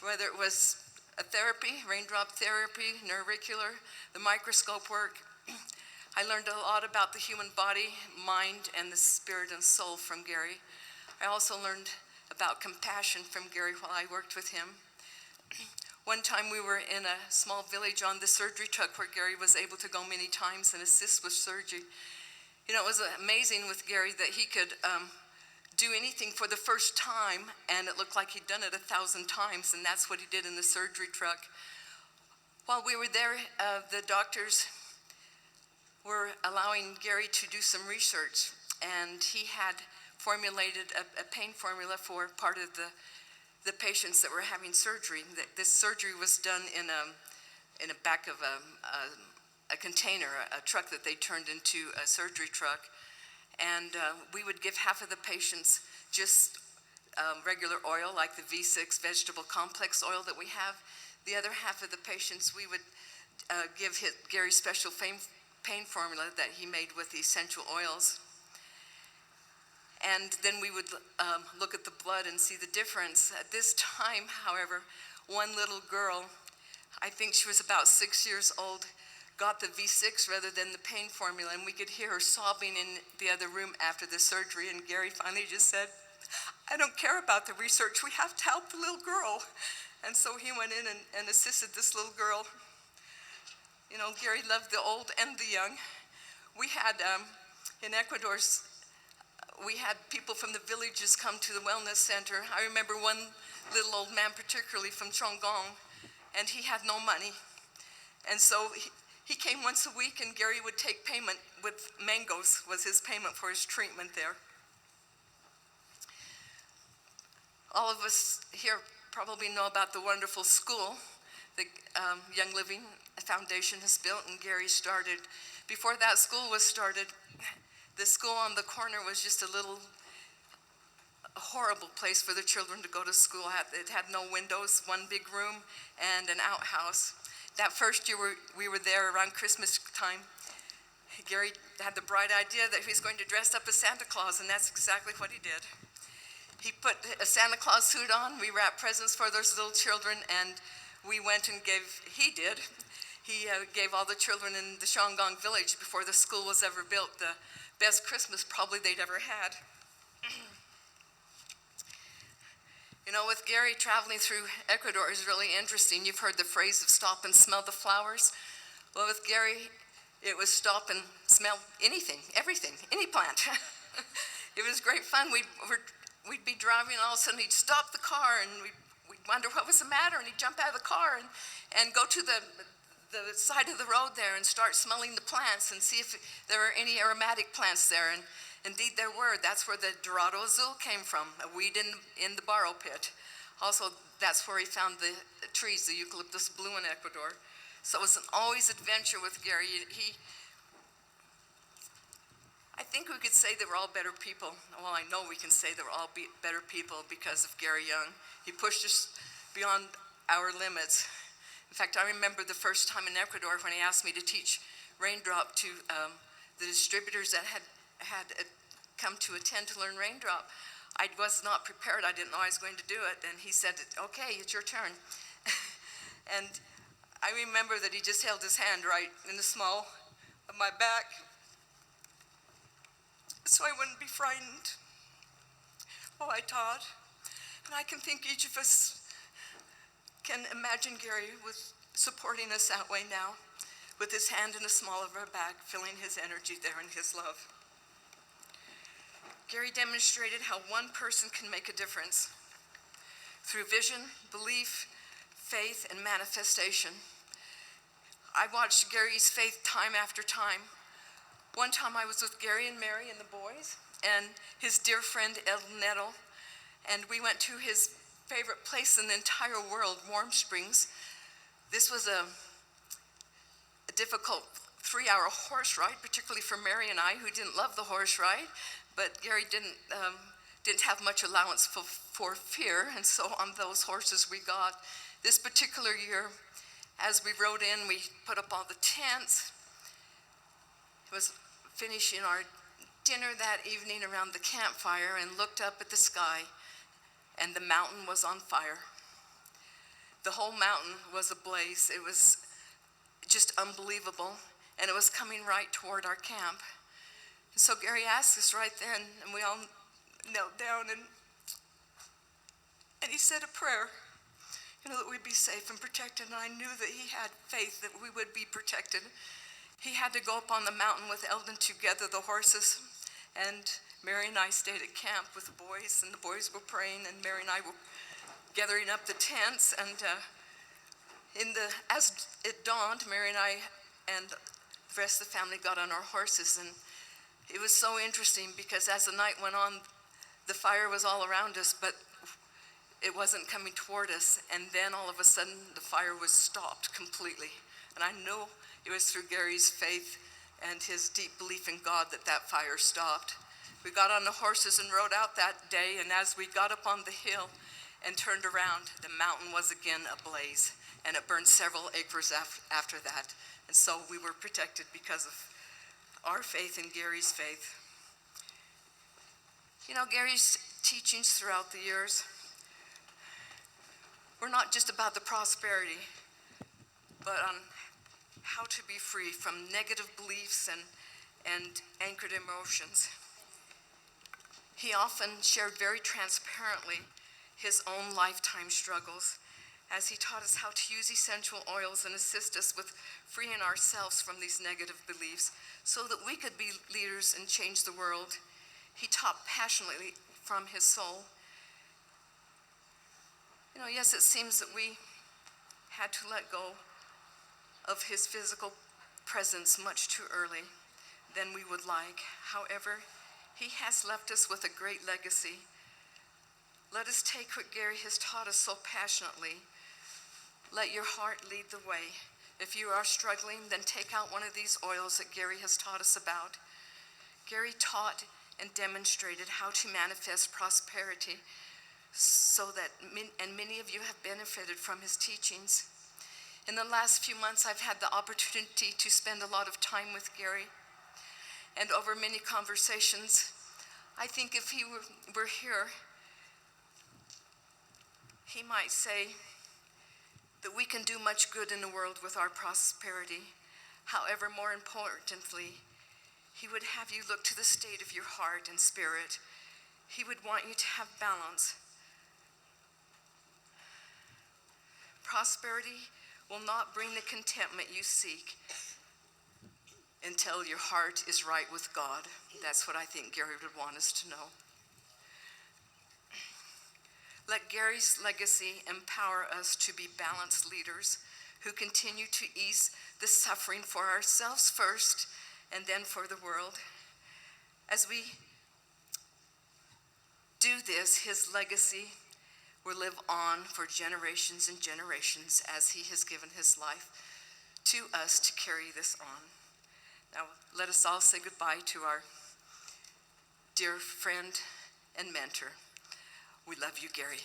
whether it was a therapy, raindrop therapy, neurauricular, the microscope work. I learned a lot about the human body, mind, and the spirit and soul from Gary. I also learned about compassion from Gary while I worked with him. One time we were in a small village on the surgery truck where Gary was able to go many times and assist with surgery. You know, it was amazing with Gary that he could do anything for the first time, and it looked like he'd done it 1,000 times, and that's what he did in the surgery truck. While we were there, the doctors were allowing Gary to do some research, and he had formulated a pain formula for part of the patients that were having surgery. This surgery was done in a back of a container, a truck that they turned into a surgery truck. And we would give half of the patients just regular oil, like the V6 vegetable complex oil that we have. The other half of the patients, we would give Gary's special pain formula that he made with the essential oils. And then we would look at the blood and see the difference. At this time, however, one little girl I think she was about 6 years old, got the V6 rather than the pain formula, and we could hear her sobbing in the other room after the surgery, and Gary finally just said, "I don't care about the research, we have to help the little girl." And so he went in and assisted this little girl. You know, Gary loved the old and the young. We had, in Ecuador, we had people from the villages come to the wellness center. I remember one little old man, particularly from Chongong, and he had no money. And so he came once a week, and Gary would take payment with mangoes, was his payment for his treatment there. All of us here probably know about the wonderful school the Young Living Foundation has built, and Gary started. Before that school was started, the school on the corner was just a horrible place for the children to go to school. It had no windows, one big room, and an outhouse. That first year we were there around Christmas time, Gary had the bright idea that he was going to dress up as Santa Claus, and that's exactly what he did. He put a Santa Claus suit on, we wrapped presents for those little children, and we went and he gave all the children in the Shangang village before the school was ever built the best Christmas probably they'd ever had. You know, with Gary traveling through Ecuador is really interesting. You've heard the phrase of stop and smell the flowers. Well, with Gary, it was stop and smell anything, everything, any plant. It was great fun. We'd be driving, and all of a sudden he'd stop the car, and we'd wonder what was the matter, and he'd jump out of the car and go to the side of the road there and start smelling the plants and see if there were any aromatic plants there. And indeed there were. That's where the Dorado Azul came from, a weed in the borrow pit. Also, that's where he found the trees, the eucalyptus blue in Ecuador. So it was always adventure with Gary. I think we could say they were all better people. Well, I know we can say they were all better people because of Gary Young. He pushed us beyond our limits. In fact, I remember the first time in Ecuador when he asked me to teach Raindrop to the distributors that had come to attend to learn Raindrop. I was not prepared. I didn't know I was going to do it. And he said, "Okay, it's your turn." And I remember that he just held his hand right in the small of my back so I wouldn't be frightened while I taught. And I can think each of us can imagine Gary was supporting us that way now, with his hand in the small of our back, feeling his energy there and his love. Gary demonstrated how one person can make a difference through vision, belief, faith, and manifestation. I watched Gary's faith time after time. One time I was with Gary and Mary and the boys and his dear friend Eldon Nettle, and we went to his favorite place in the entire world, Warm Springs. This was a difficult 3-hour horse ride, particularly for Mary and I, who didn't love the horse ride, but Gary didn't have much allowance for fear, and so on those horses we got. This particular year, as we rode in, we put up all the tents. It was finishing our dinner that evening around the campfire and looked up at the sky, and the mountain was on fire. The whole mountain was ablaze. It was just unbelievable, and it was coming right toward our camp. And so Gary asked us right then, and we all knelt down, and he said a prayer, that we'd be safe and protected, and I knew that he had faith that we would be protected. He had to go up on the mountain with Eldon to gather the horses, and Mary and I stayed at camp with the boys, and the boys were praying, and Mary and I were gathering up the tents, and as it dawned, Mary and I and the rest of the family got on our horses, and it was so interesting because as the night went on, the fire was all around us, but it wasn't coming toward us, and then all of a sudden the fire was stopped completely, and I know it was through Gary's faith and his deep belief in God that fire stopped. We got on the horses and rode out that day, and as we got up on the hill and turned around, the mountain was again ablaze, and it burned several acres after that. And so we were protected because of our faith and Gary's faith. Gary's teachings throughout the years were not just about the prosperity, but on how to be free from negative beliefs and anchored emotions. He often shared very transparently his own lifetime struggles as he taught us how to use essential oils and assist us with freeing ourselves from these negative beliefs so that we could be leaders and change the world. He taught passionately from his soul. You know, yes, it seems that we had to let go of his physical presence much too early than we would like. However, he has left us with a great legacy. Let us take what Gary has taught us so passionately. Let your heart lead the way. If you are struggling, then take out one of these oils that Gary has taught us about. Gary taught and demonstrated how to manifest prosperity so that, and many of you have benefited from his teachings. In the last few months, I've had the opportunity to spend a lot of time with Gary, and over many conversations. I think if he were here, he might say that we can do much good in the world with our prosperity. However, more importantly, he would have you look to the state of your heart and spirit. He would want you to have balance. Prosperity will not bring the contentment you seek until your heart is right with God. That's what I think Gary would want us to know. Let Gary's legacy empower us to be balanced leaders who continue to ease the suffering for ourselves first and then for the world. As we do this, his legacy will live on for generations and generations as he has given his life to us to carry this on. Now, let us all say goodbye to our dear friend and mentor. We love you, Gary.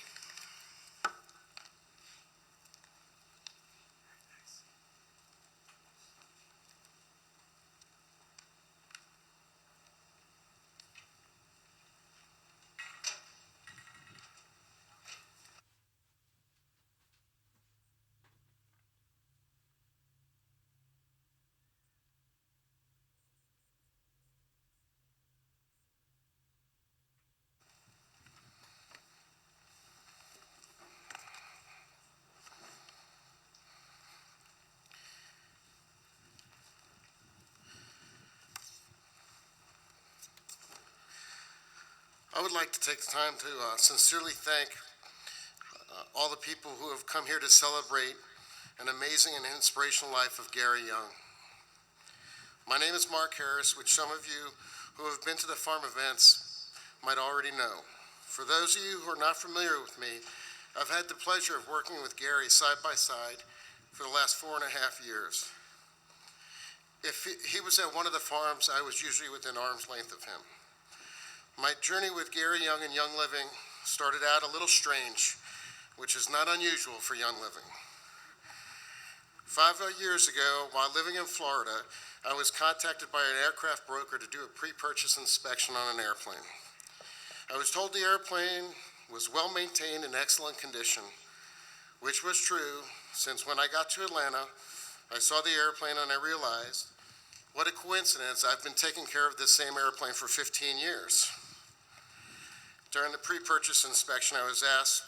I would like to take the time to sincerely thank all the people who have come here to celebrate an amazing and inspirational life of Gary Young. My name is Mark Harris, which some of you who have been to the farm events might already know. For those of you who are not familiar with me, I've had the pleasure of working with Gary side by side for the last 4.5 years. If he was at one of the farms, I was usually within arm's length of him. My journey with Gary Young and Young Living started out a little strange, which is not unusual for Young Living. 5 years ago, while living in Florida, I was contacted by an aircraft broker to do a pre-purchase inspection on an airplane. I was told the airplane was well maintained and excellent condition, which was true, since when I got to Atlanta, I saw the airplane and I realized, what a coincidence, I've been taking care of this same airplane for 15 years. During the pre-purchase inspection, I was asked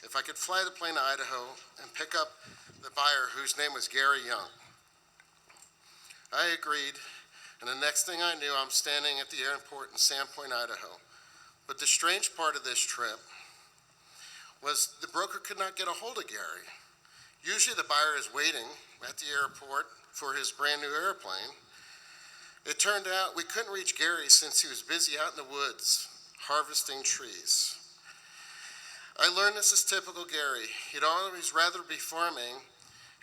if I could fly the plane to Idaho and pick up the buyer, whose name was Gary Young. I agreed, and the next thing I knew, I'm standing at the airport in Sandpoint, Idaho. But the strange part of this trip was the broker could not get a hold of Gary. Usually the buyer is waiting at the airport for his brand new airplane. It turned out we couldn't reach Gary since he was busy out in the woods harvesting trees. I learned this is typical Gary. He'd always rather be farming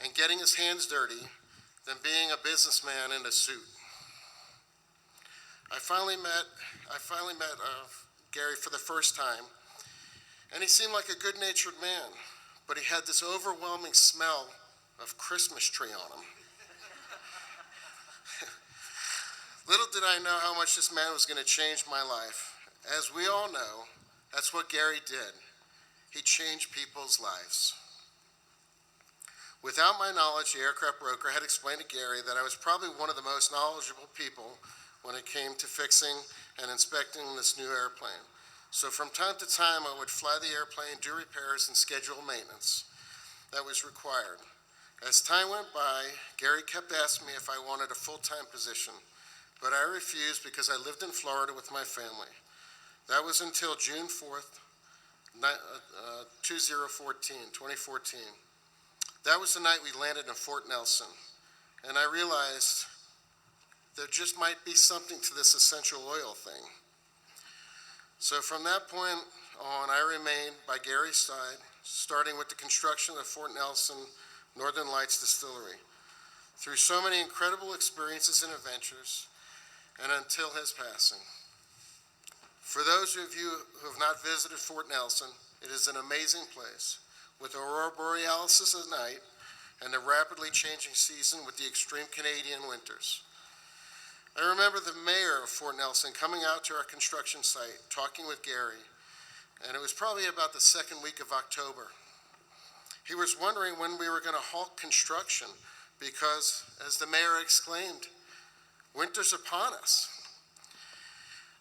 and getting his hands dirty than being a businessman in a suit. I finally met Gary for the first time, and he seemed like a good-natured man, but he had this overwhelming smell of Christmas tree on him. Little did I know how much this man was going to change my life. As we all know, that's what Gary did. He changed people's lives. Without my knowledge, the aircraft broker had explained to Gary that I was probably one of the most knowledgeable people when it came to fixing and inspecting this new airplane. So from time to time, I would fly the airplane, do repairs, and schedule maintenance that was required. As time went by, Gary kept asking me if I wanted a full-time position, but I refused because I lived in Florida with my family. That was until June 4th, 2014. That was the night we landed in Fort Nelson, and I realized there just might be something to this essential oil thing. So from that point on, I remained by Gary's side, starting with the construction of Fort Nelson Northern Lights Distillery, through so many incredible experiences and adventures, and until his passing. For those of you who have not visited Fort Nelson, it is an amazing place, with aurora borealis at night and a rapidly changing season with the extreme Canadian winters. I remember the mayor of Fort Nelson coming out to our construction site, talking with Gary, and it was probably about the second week of October. He was wondering when we were going to halt construction because, as the mayor exclaimed, winter's upon us.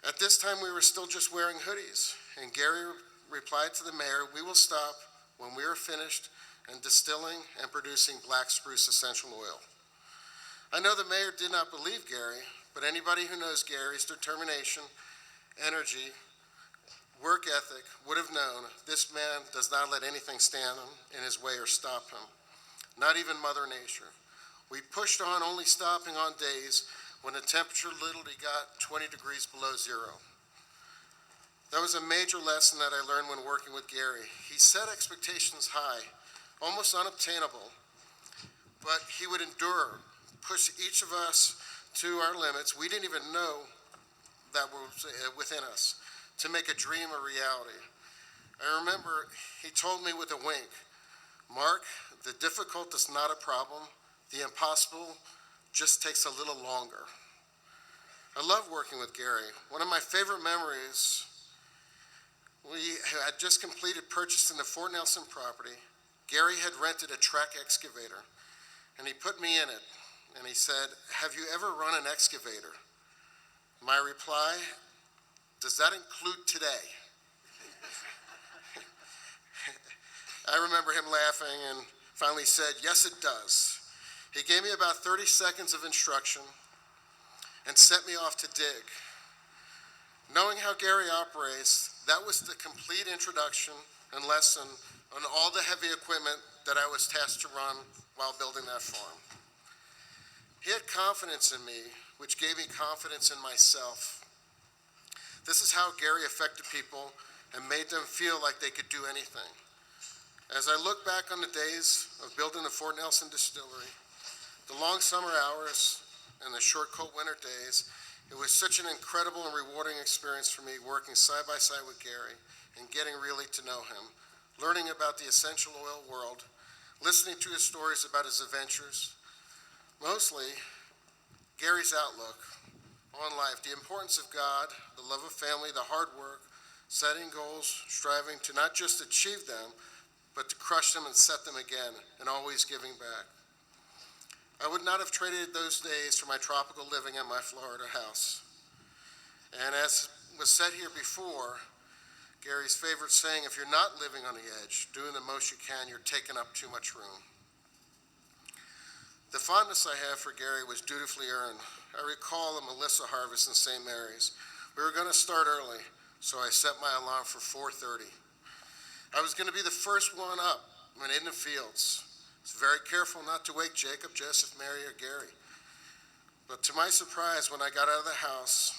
At this time, we were still just wearing hoodies, and Gary replied to the mayor, "We will stop when we are finished and distilling and producing black spruce essential oil." I know the mayor did not believe Gary, but anybody who knows Gary's determination, energy, work ethic would have known this man does not let anything stand in his way or stop him, not even Mother Nature. We pushed on, only stopping on days when the temperature literally got 20 degrees below zero. That was a major lesson that I learned when working with Gary. He set expectations high, almost unobtainable, but he would endure, push each of us to our limits we didn't even know that were within us, to make a dream a reality. I remember he told me with a wink, "Mark, the difficult is not a problem. The impossible just takes a little longer." I love working with Gary. One of my favorite memories, we had just completed purchasing the Fort Nelson property. Gary had rented a track excavator, and he put me in it, and he said, "Have you ever run an excavator?" My reply, "Does that include today?" I remember him laughing and finally said, "Yes, it does." He gave me about 30 seconds of instruction and set me off to dig. Knowing how Gary operates, that was the complete introduction and lesson on all the heavy equipment that I was tasked to run while building that farm. He had confidence in me, which gave me confidence in myself. This is how Gary affected people and made them feel like they could do anything. As I look back on the days of building the Fort Nelson distillery, the long summer hours and the short cold winter days, it was such an incredible and rewarding experience for me working side by side with Gary and getting really to know him, learning about the essential oil world, listening to his stories about his adventures. Mostly, Gary's outlook on life, the importance of God, the love of family, the hard work, setting goals, striving to not just achieve them, but to crush them and set them again, and always giving back. I would not have traded those days for my tropical living at my Florida house. And as was said here before, Gary's favorite saying, "If you're not living on the edge, doing the most you can, you're taking up too much room." The fondness I have for Gary was dutifully earned. I recall the Melissa harvest in St. Mary's. We were going to start early, so I set my alarm for 4:30. I was going to be the first one up when in the fields. I was very careful not to wake Jacob, Joseph, Mary, or Gary. But to my surprise, when I got out of the house,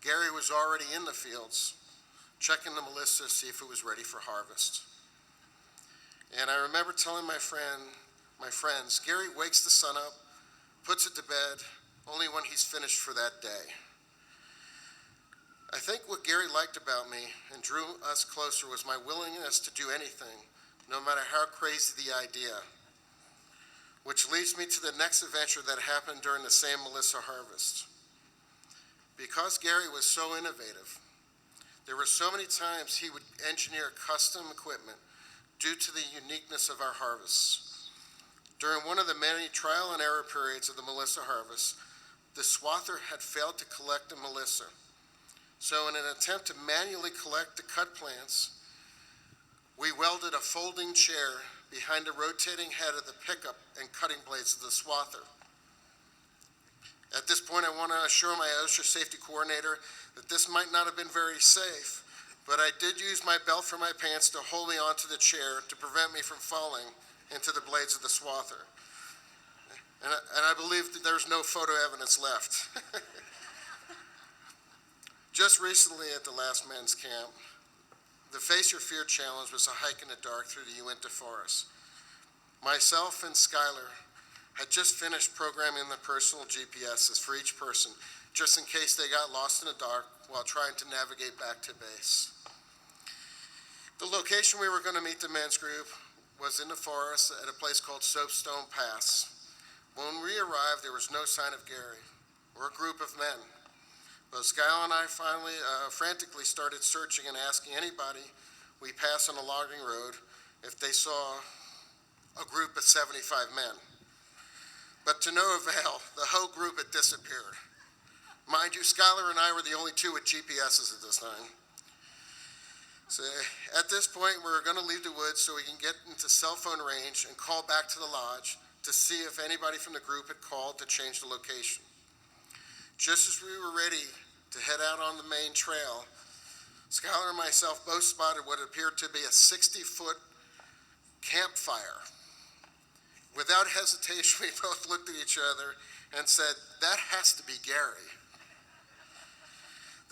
Gary was already in the fields, checking the Melissa to see if it was ready for harvest. And I remember telling my friends, Gary wakes the sun up, puts it to bed, only when he's finished for that day. I think what Gary liked about me and drew us closer was my willingness to do anything, no matter how crazy the idea. Which leads me to the next adventure that happened during the same Melissa harvest. Because Gary was so innovative, there were so many times he would engineer custom equipment due to the uniqueness of our harvests. During one of the many trial and error periods of the Melissa harvest, the swather had failed to collect the Melissa. So in an attempt to manually collect the cut plants, we welded a folding chair behind the rotating head of the pickup and cutting blades of the swather. At this point, I want to assure my OSHA safety coordinator that this might not have been very safe, but I did use my belt for my pants to hold me onto the chair to prevent me from falling into the blades of the swather. And I believe that there's no photo evidence left. Just recently at the Last Men's Camp, the Face Your Fear Challenge was a hike in the dark through the Uinta Forest. Myself and Skylar had just finished programming the personal GPSs for each person, just in case they got lost in the dark while trying to navigate back to base. The location we were going to meet the men's group was in the forest at a place called Soapstone Pass. When we arrived, there was no sign of Gary or a group of men. But Skylar and I finally frantically started searching and asking anybody we passed on a logging road if they saw a group of 75 men. But to no avail, the whole group had disappeared. Mind you, Skylar and I were the only two with GPSs at this time. So at this point, we were going to leave the woods so we can get into cell phone range and call back to the lodge to see if anybody from the group had called to change the location. Just as we were ready to head out on the main trail, Skylar and myself both spotted what appeared to be a 60-foot campfire. Without hesitation, we both looked at each other and said, "That has to be Gary."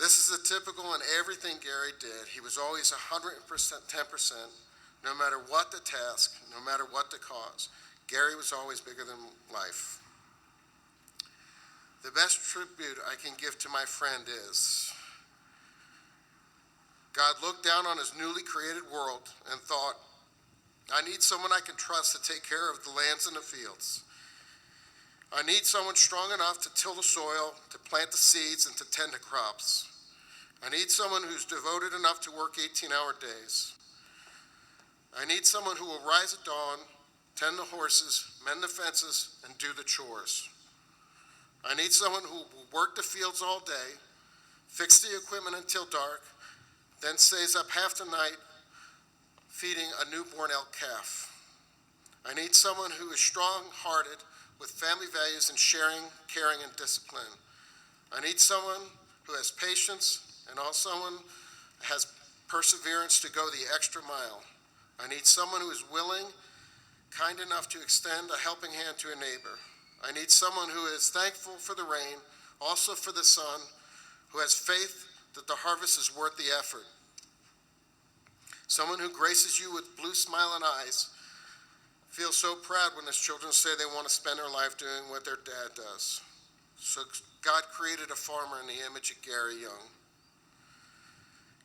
This is a typical in everything Gary did. He was always 110%, no matter what the task, no matter what the cause. Gary was always bigger than life. The best tribute I can give to my friend is, God looked down on his newly created world and thought, I need someone I can trust to take care of the lands and the fields. I need someone strong enough to till the soil, to plant the seeds, and to tend the crops. I need someone who's devoted enough to work 18-hour days. I need someone who will rise at dawn, tend the horses, mend the fences, and do the chores. I need someone who will work the fields all day, fix the equipment until dark, then stays up half the night feeding a newborn elk calf. I need someone who is strong-hearted with family values and sharing, caring, and discipline. I need someone who has patience and also someone who has perseverance to go the extra mile. I need someone who is willing, kind enough to extend a helping hand to a neighbor. I need someone who is thankful for the rain, also for the sun, who has faith that the harvest is worth the effort. Someone who graces you with blue smiling eyes, feels so proud when his children say they want to spend their life doing what their dad does. So God created a farmer in the image of Gary Young.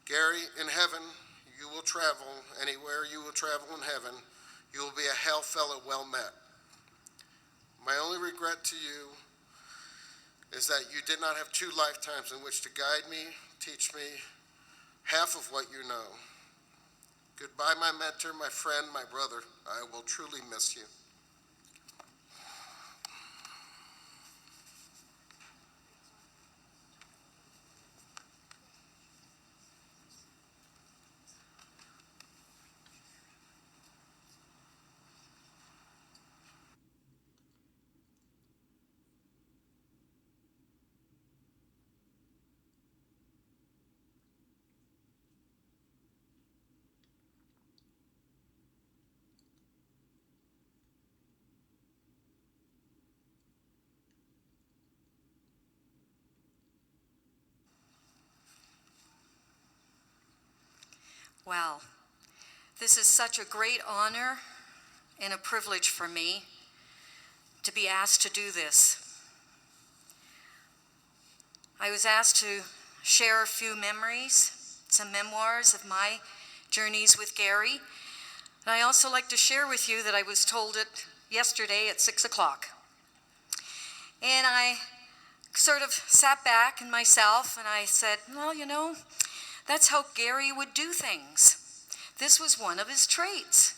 Gary, in heaven, you will travel. Anywhere you will travel in heaven, you will be a hail fellow well met. My only regret to you is that you did not have 2 lifetimes in which to guide me, teach me half of what you know. Goodbye, my mentor, my friend, my brother. I will truly miss you. Wow, this is such a great honor and a privilege for me to be asked to do this. I was asked to share a few memories, some memoirs of my journeys with Gary. And I also like to share with you that I was told it yesterday at 6 o'clock. And I sort of sat back in myself and I said, well, you know, that's how Gary would do things. This was one of his traits.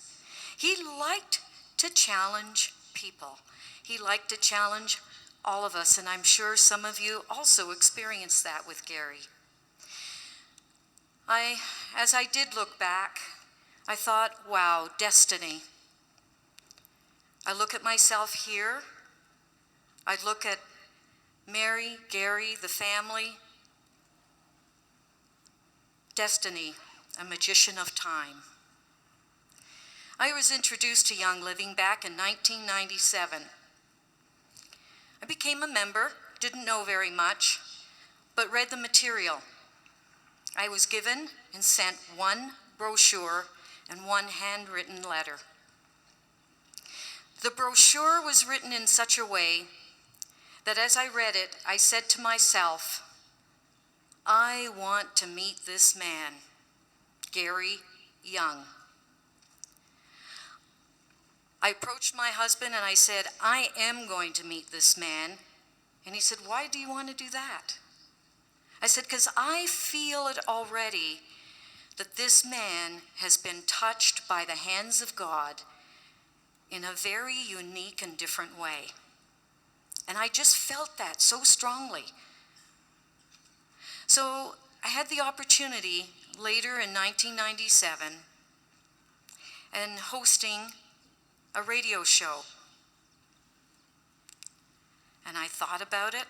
He liked to challenge people. He liked to challenge all of us, and I'm sure some of you also experienced that with Gary. As I did look back, I thought, wow, destiny. I look at myself here. I look at Mary, Gary, the family. Destiny, a magician of time. I was introduced to Young Living back in 1997. I became a member, didn't know very much, but read the material. I was given and sent one brochure and one handwritten letter. The brochure was written in such a way that as I read it, I said to myself, I want to meet this man, Gary Young. I approached my husband and I said, I am going to meet this man. And he said, why do you want to do that? I said, because I feel it already that this man has been touched by the hands of God in a very unique and different way. And I just felt that so strongly. So I had the opportunity later in 1997 and hosting a radio show. And I thought about it,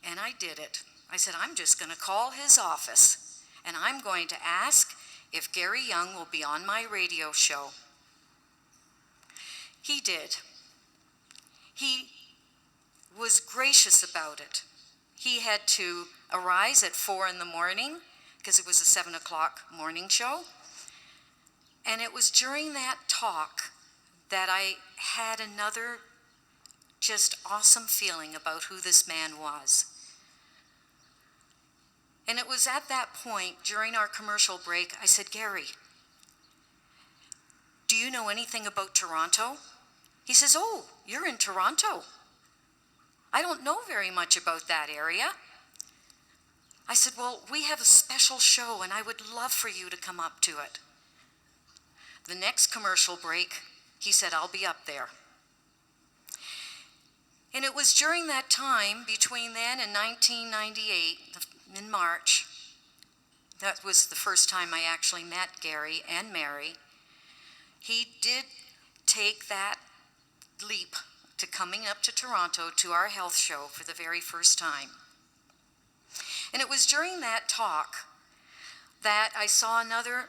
and I did it. I said, I'm just going to call his office, and I'm going to ask if Gary Young will be on my radio show. He did. He was gracious about it. He had to arise at 4 in the morning because it was a 7 o'clock morning show. And it was during that talk that I had another just awesome feeling about who this man was. And it was at that point during our commercial break, I said, Gary, do you know anything about Toronto? He says, oh, you're in Toronto. I don't know very much about that area. I said, well, we have a special show and I would love for you to come up to it. The next commercial break, he said, I'll be up there. And it was during that time, between then and 1998, in March, that was the first time I actually met Gary and Mary. He did take that leap to coming up to Toronto to our health show for the very first time. And it was during that talk that I saw another,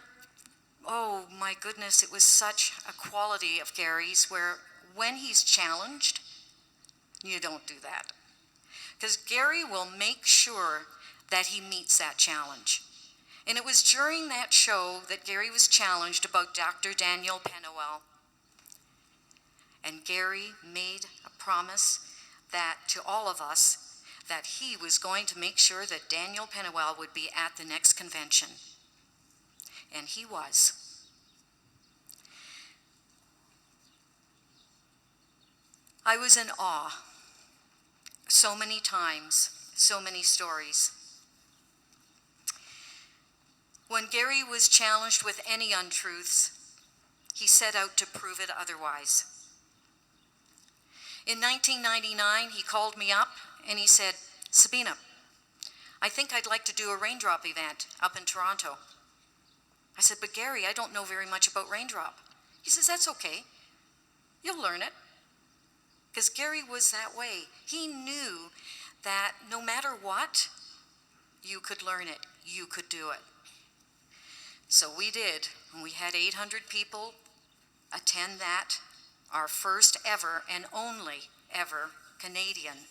oh my goodness, it was such a quality of Gary's where when he's challenged, you don't do that. Because Gary will make sure that he meets that challenge. And it was during that show that Gary was challenged about Dr. Daniel Penawell. And Gary made a promise that to all of us that he was going to make sure that Daniel Penawell would be at the next convention. And he was. I was in awe. So many times, so many stories. When Gary was challenged with any untruths, he set out to prove it otherwise. In 1999, he called me up and he said, Sabina, I think I'd like to do a raindrop event up in Toronto. I said, but Gary, I don't know very much about raindrop. He says, that's okay. You'll learn it. Because Gary was that way. He knew that no matter what, you could learn it, you could do it. So we did, and we had 800 people attend that, our first ever and only ever Canadian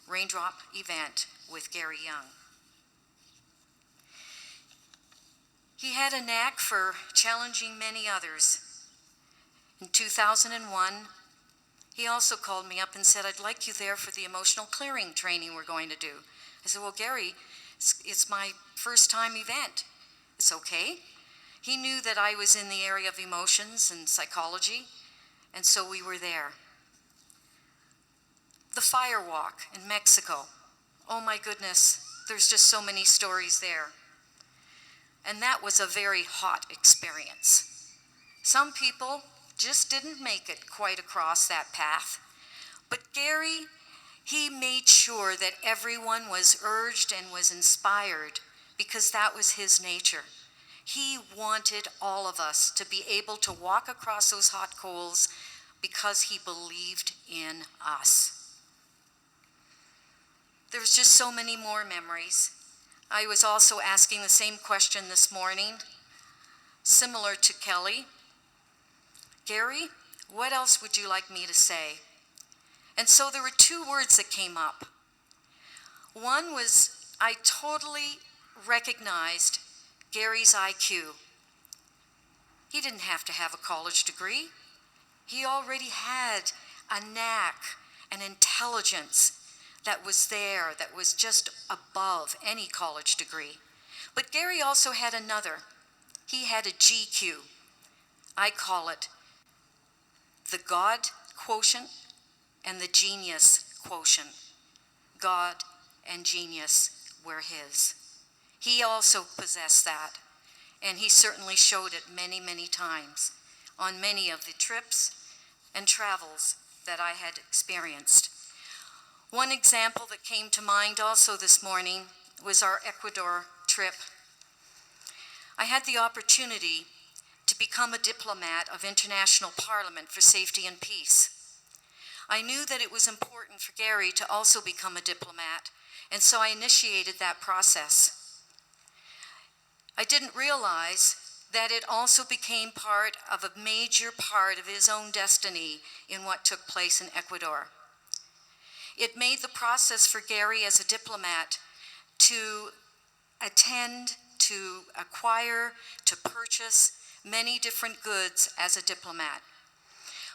raindrop event with Gary Young. He had a knack for challenging many others. In 2001, he also called me up and said, I'd like you there for the emotional clearing training we're going to do. I said, well, Gary, it's my first time event. It's okay. He knew that I was in the area of emotions and psychology, and so we were there. The Firewalk in Mexico. Oh my goodness, there's just so many stories there. And that was a very hot experience. Some people just didn't make it quite across that path. But Gary, he made sure that everyone was urged and was inspired because that was his nature. He wanted all of us to be able to walk across those hot coals because he believed in us. There's just so many more memories. I was also asking the same question this morning, similar to Kelly. Gary, what else would you like me to say? And so there were two words that came up. One was I totally recognized Gary's IQ. He didn't have to have a college degree. He already had a knack, an intelligence that was there, that was just above any college degree. But Gary also had another. He had a GQ. I call it the God quotient and the genius quotient. God and genius were his. He also possessed that, and he certainly showed it many, many times on many of the trips and travels that I had experienced. One example that came to mind also this morning was our Ecuador trip. I had the opportunity to become a diplomat of International Parliament for Safety and Peace. I knew that it was important for Gary to also become a diplomat, and so I initiated that process. I didn't realize that it also became part of a major part of his own destiny in what took place in Ecuador. It made the process for Gary as a diplomat to attend, to acquire, to purchase many different goods as a diplomat.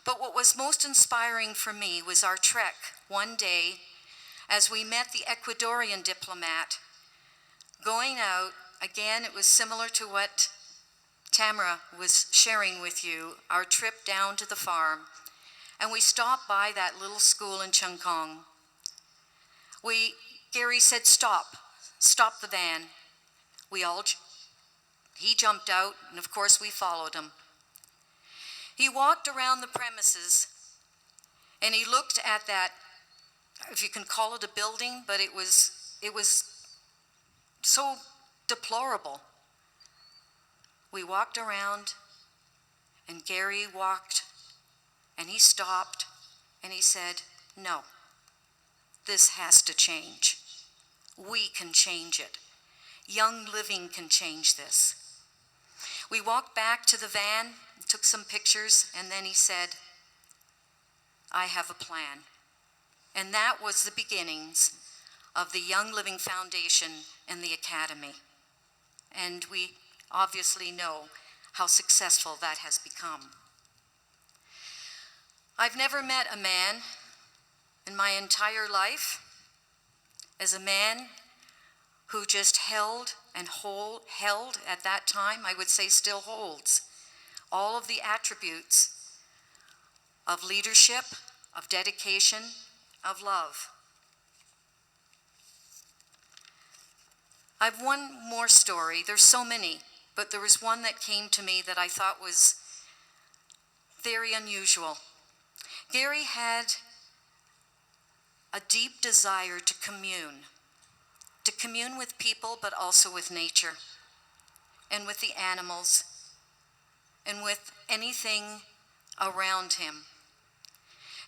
But what was most inspiring for me was our trek one day as we met the Ecuadorian diplomat going out. Again, it was similar to what Tamara was sharing with you, our trip down to the farm. And we stopped by that little school in Chungkong. Gary said, stop the van. He jumped out, and of course we followed him. He walked around the premises, and he looked at that, if you can call it a building, but it was so deplorable. We walked around, and Gary walked, and he stopped, and he said, no, this has to change. We can change it. Young Living can change this. We walked back to the van, took some pictures, and then he said, I have a plan. And that was the beginnings of the Young Living Foundation and the Academy. And we obviously know how successful that has become. I've never met a man in my entire life as a man who just held at that time, I would say still holds, all of the attributes of leadership, of dedication, of love. I've one more story. There's so many, but there was one that came to me that I thought was very unusual. Gary had a deep desire to commune with people, but also with nature, and with the animals, and with anything around him.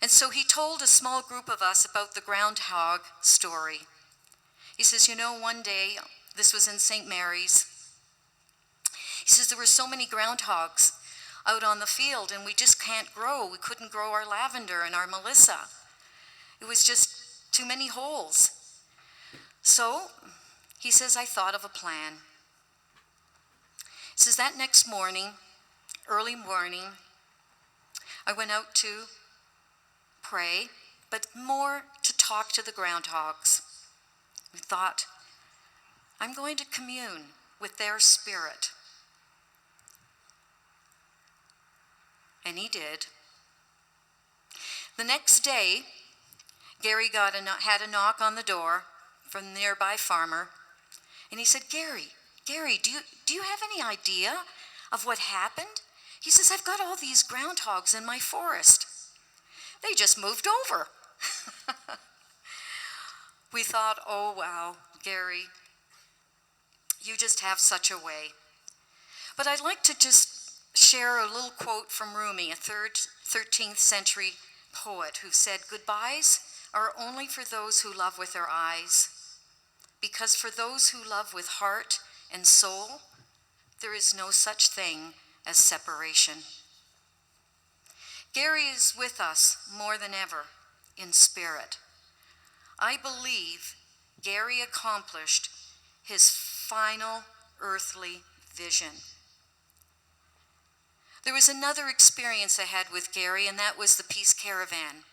And so he told a small group of us about the Groundhog Story. He says, one day, this was in St. Mary's, he says there were so many groundhogs out on the field, and we just can't grow. We couldn't grow our lavender and our melissa. It was just too many holes. So, he says, I thought of a plan. He says, that next morning, early morning, I went out to pray, but more to talk to the groundhogs. We thought, I'm going to commune with their spirit. And he did. The next day, Gary had a knock on the door from a nearby farmer, and he said, Gary, do you have any idea of what happened? He says, I've got all these groundhogs in my forest. They just moved over. We thought, oh, wow, Gary, you just have such a way. But I'd like to just share a little quote from Rumi, a 13th century poet who said, goodbyes are only for those who love with their eyes, because for those who love with heart and soul, there is no such thing as separation. Gary is with us more than ever in spirit. I believe Gary accomplished his final earthly vision. There was another experience I had with Gary, and that was the Peace Caravan.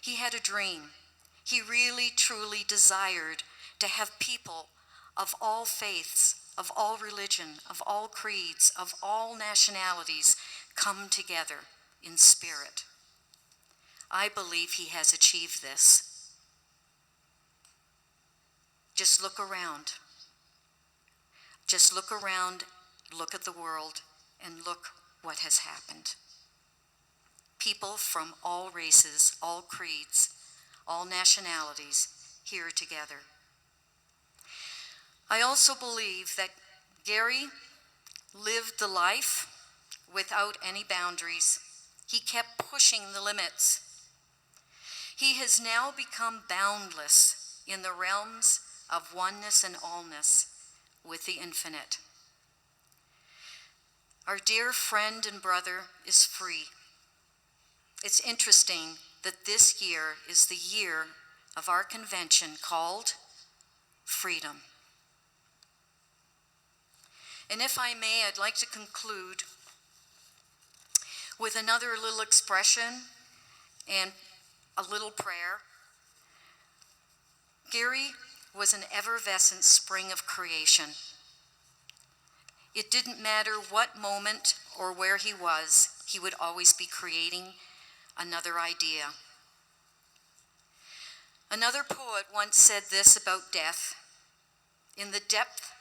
He had a dream. He really, truly desired to have people of all faiths, of all religion, of all creeds, of all nationalities come together in spirit. I believe he has achieved this. Just look around. Just look around, look at the world, and look what has happened. People from all races, all creeds, all nationalities here together. I also believe that Gary lived the life without any boundaries. He kept pushing the limits. He has now become boundless in the realms of oneness and allness with the infinite. Our dear friend and brother is free. It's interesting that this year is the year of our convention called Freedom. And if I may, I'd like to conclude with another little expression and a little prayer. Gary was an effervescent spring of creation. It didn't matter what moment or where he was, he would always be creating another idea. Another poet once said this about death: in the depth,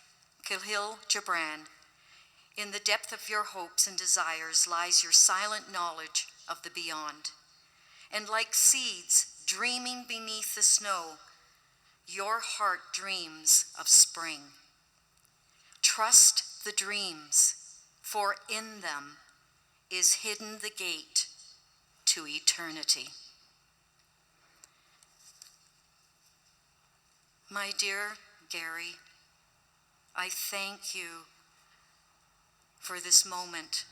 Khalil Gibran, in the depth of your hopes and desires lies your silent knowledge of the beyond. And like seeds dreaming beneath the snow, your heart dreams of spring. Trust the dreams, for in them is hidden the gate to eternity. My dear Gary, I thank you for this moment.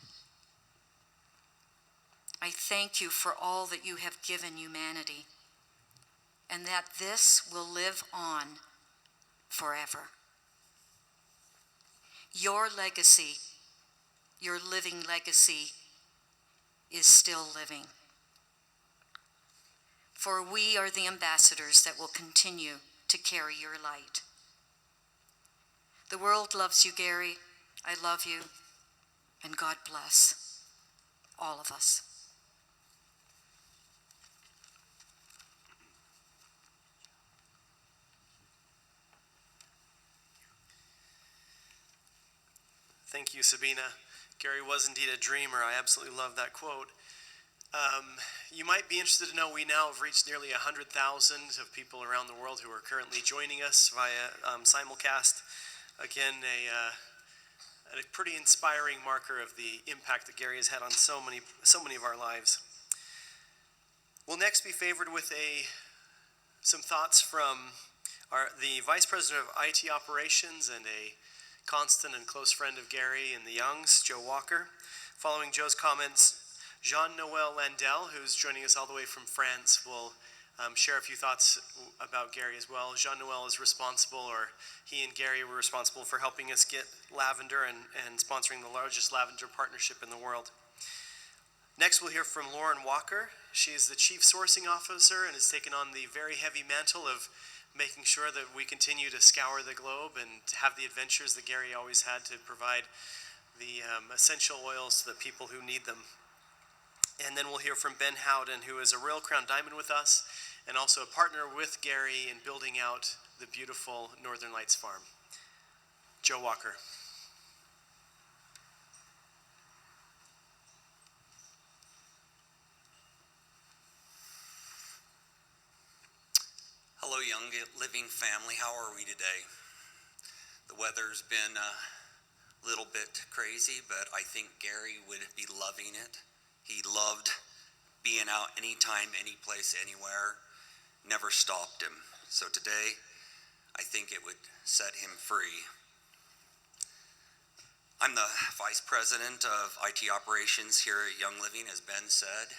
I thank you for all that you have given humanity, and that this will live on forever. Your legacy, your living legacy, is still living. For we are the ambassadors that will continue to carry your light. The world loves you, Gary. I love you. And God bless all of us. Thank you, Sabina. Gary was indeed a dreamer. I absolutely love that quote. You might be interested to know we now have reached nearly 100,000 of people around the world who are currently joining us via simulcast. Again, a pretty inspiring marker of the impact that Gary has had on so many of our lives. We'll next be favored with some thoughts from the Vice President of IT Operations and a constant and close friend of Gary and the Youngs, Joe Walker. Following Joe's comments, Jean-Noel Landel, who's joining us all the way from France, will share a few thoughts about Gary as well. Jean-Noel is responsible, or he and Gary were responsible for helping us get lavender and sponsoring the largest lavender partnership in the world. Next, we'll hear from Lauren Walker. She is the Chief Sourcing Officer and has taken on the very heavy mantle of making sure that we continue to scour the globe and to have the adventures that Gary always had to provide the essential oils to the people who need them. And then we'll hear from Ben Howden, who is a Royal Crown Diamond with us and also a partner with Gary in building out the beautiful Northern Lights farm. Joe Walker. Young Living family. How are we today? The weather's been a little bit crazy, but I think Gary would be loving it. He loved being out anytime, any place, anywhere. Never stopped him. So today, I think it would set him free. I'm the Vice President of IT Operations here at Young Living, as Ben said.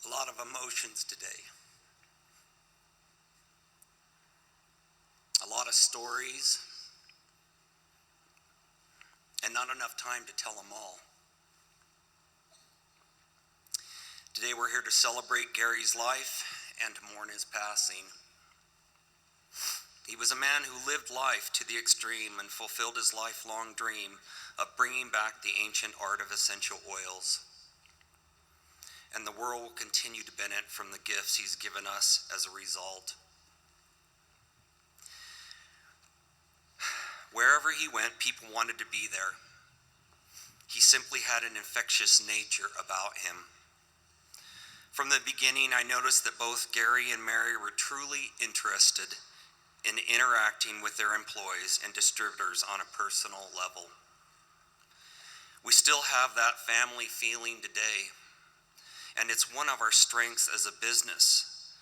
A lot of emotions today. A lot of stories, and not enough time to tell them all. Today we're here to celebrate Gary's life and to mourn his passing. He was a man who lived life to the extreme and fulfilled his lifelong dream of bringing back the ancient art of essential oils. And the world will continue to benefit from the gifts he's given us as a result. Wherever he went, people wanted to be there. He simply had an infectious nature about him. From the beginning, I noticed that both Gary and Mary were truly interested in interacting with their employees and distributors on a personal level. We still have that family feeling today, and it's one of our strengths as a business.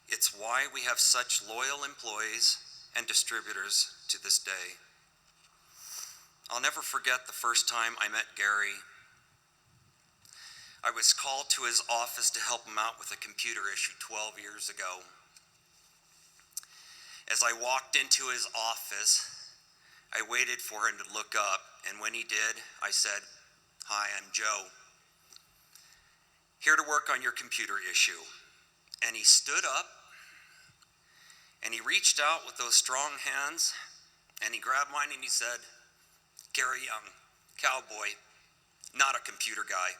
It's why we have such loyal employees and distributors to this day. I'll never forget the first time I met Gary. I was called to his office to help him out with a computer issue 12 years ago. As I walked into his office, I waited for him to look up, and when he did, I said, "Hi, I'm Joe. Here to work on your computer issue." And he stood up, and he reached out with those strong hands, and he grabbed mine and he said, "Gary Young, cowboy, not a computer guy."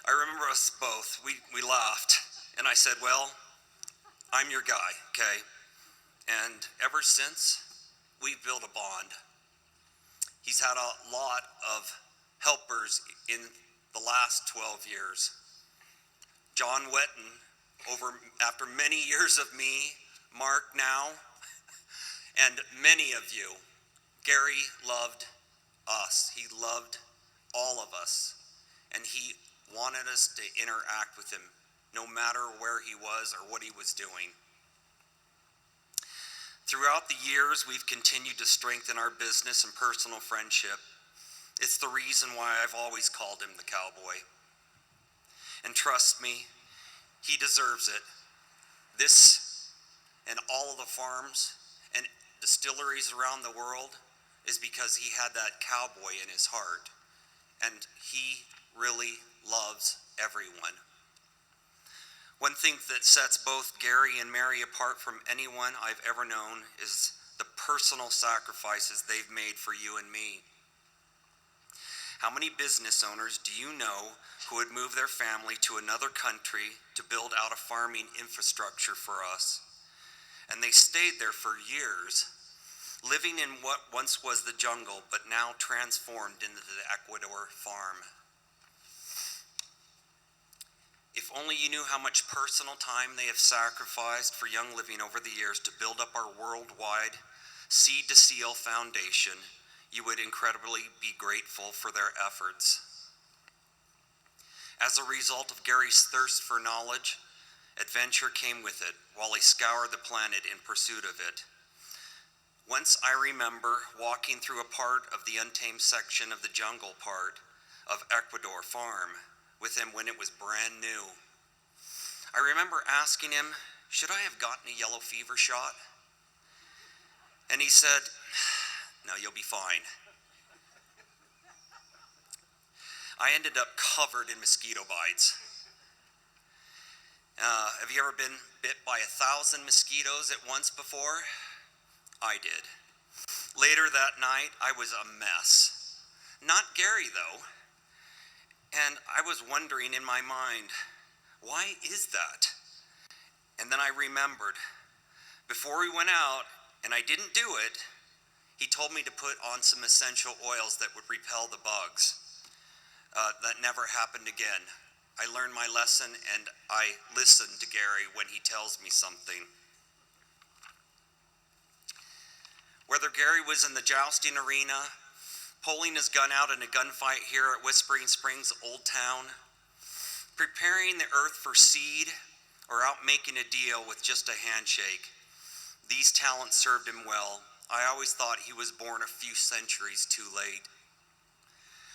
I remember us both, we laughed, and I said, "Well, I'm your guy, okay?" And ever since, we've built a bond. He's had a lot of helpers in the last 12 years. John Wetton, after many years of me, Mark now, and many of you. Gary loved us. He loved all of us. And he wanted us to interact with him, no matter where he was or what he was doing. Throughout the years, we've continued to strengthen our business and personal friendship. It's the reason why I've always called him the cowboy. And trust me, he deserves it. This and all of the farms and distilleries around the world is because he had that cowboy in his heart, and he really loves everyone. One thing that sets both Gary and Mary apart from anyone I've ever known is the personal sacrifices they've made for you and me. How many business owners do you know who would move their family to another country to build out a farming infrastructure for us? And they stayed there for years, living in what once was the jungle, but now transformed into the Ecuador farm. If only you knew how much personal time they have sacrificed for Young Living over the years to build up our worldwide seed to seal foundation, you would incredibly be grateful for their efforts. As a result of Gary's thirst for knowledge, adventure came with it while he scoured the planet in pursuit of it. Once I remember walking through a part of the untamed section of the jungle part of Ecuador farm with him when it was brand new. I remember asking him, "Should I have gotten a yellow fever shot?" And he said, "No, you'll be fine." I ended up covered in mosquito bites. Have you ever been bit by 1,000 mosquitoes at once before? I did. Later that night, I was a mess. Not Gary, though. And I was wondering in my mind, why is that? And then I remembered, Before we went out, and I didn't do it, he told me to put on some essential oils that would repel the bugs. That never happened again. I learned my lesson, and I listen to Gary when he tells me something. Whether Gary was in the jousting arena, pulling his gun out in a gunfight here at Whispering Springs Old Town, preparing the earth for seed, or out making a deal with just a handshake, these talents served him well. I always thought he was born a few centuries too late.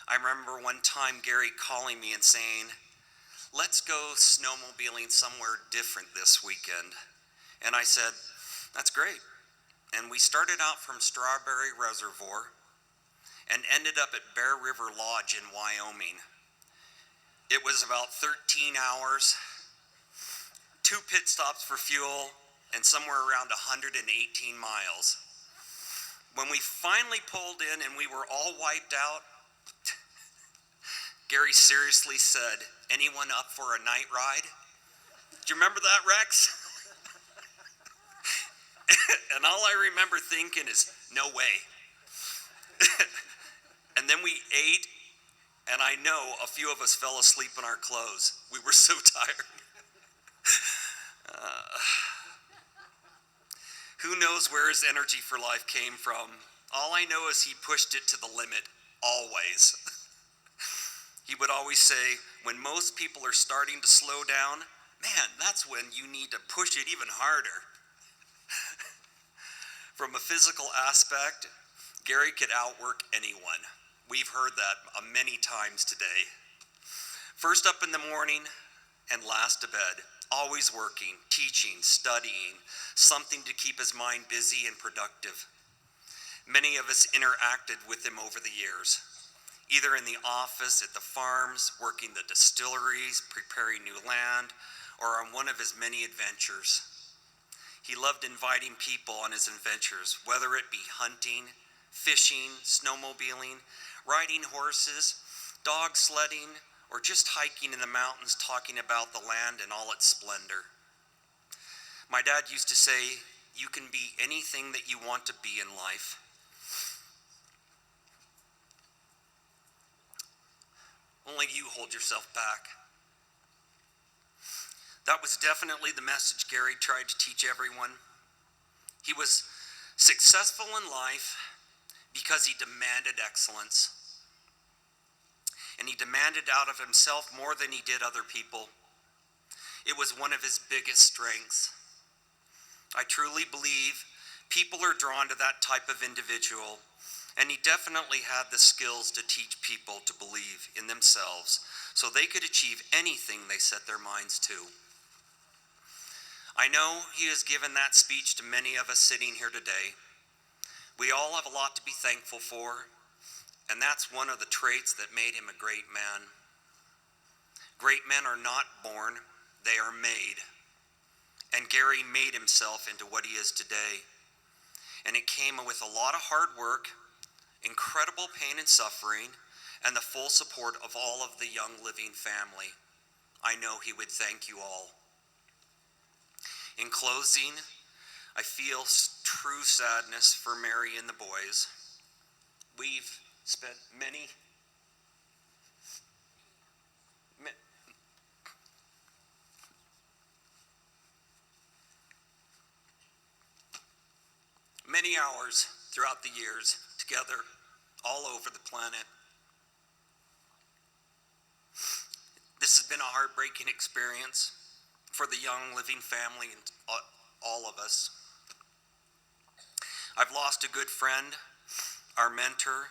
I remember one time Gary calling me and saying, "Let's go snowmobiling somewhere different this weekend." And I said, "That's great." And we started out from Strawberry Reservoir and ended up at Bear River Lodge in Wyoming. It was about 13 hours, 2 pit stops for fuel, and somewhere around 118 miles. When we finally pulled in and we were all wiped out, Gary seriously said, "Anyone up for a night ride?" Do you remember that, Rex? And all I remember thinking is, no way. And then we ate, and I know a few of us fell asleep in our clothes. We were so tired. Who knows where his energy for life came from? All I know is he pushed it to the limit, always. He would always say, when most people are starting to slow down, man, that's when you need to push it even harder. From a physical aspect, Gary could outwork anyone. We've heard that many times today. First up in the morning and last to bed, always working, teaching, studying, something to keep his mind busy and productive. Many of us interacted with him over the years, either in the office, at the farms, working the distilleries, preparing new land, or on one of his many adventures. He loved inviting people on his adventures, whether it be hunting, fishing, snowmobiling, riding horses, dog sledding, or just hiking in the mountains talking about the land and all its splendor. My dad used to say, you can be anything that you want to be in life. Only you hold yourself back. That was definitely the message Gary tried to teach everyone. He was successful in life because he demanded excellence. And he demanded out of himself more than he did other people. It was one of his biggest strengths. I truly believe people are drawn to that type of individual, and he definitely had the skills to teach people to believe in themselves so they could achieve anything they set their minds to. I know he has given that speech to many of us sitting here today. We all have a lot to be thankful for, and that's one of the traits that made him a great man. Great men are not born, they are made. And Gary made himself into what he is today. And it came with a lot of hard work, incredible pain and suffering, and the full support of all of the Young Living family. I know he would thank you all. In closing, I feel true sadness for Mary and the boys. We've spent many hours throughout the years together all over the planet. This has been a heartbreaking experience for the Young Living family and all of us. I've lost a good friend, our mentor,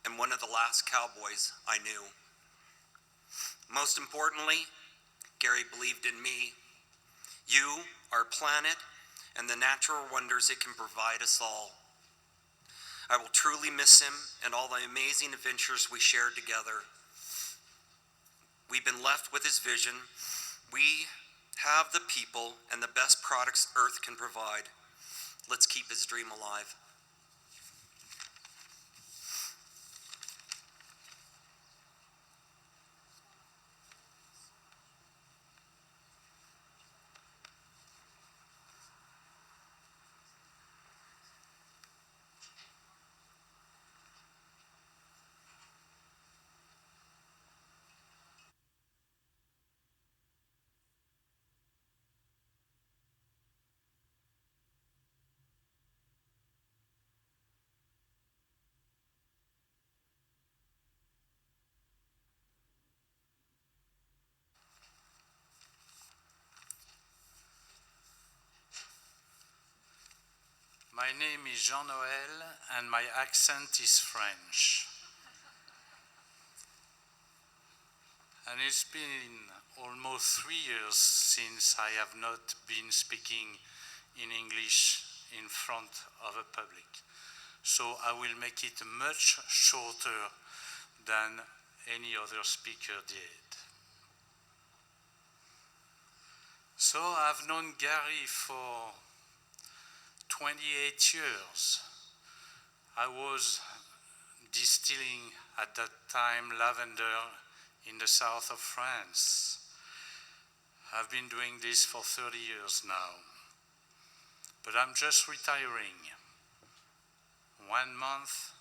and one of the last cowboys I knew. Most importantly, Gary believed in me, you, our planet, and the natural wonders it can provide us all. I will truly miss him and all the amazing adventures we shared together. We've been left with his vision. We have the people and the best products Earth can provide. Let's keep his dream alive. My name is Jean-Noël, and my accent is French. And it's been almost 3 years since I have not been speaking in English in front of a public. So I will make it much shorter than any other speaker did. So I've known Gary for 28 years. I was distilling at that time lavender in the south of France. I've been doing this for 30 years now. But I'm just retiring. 1 month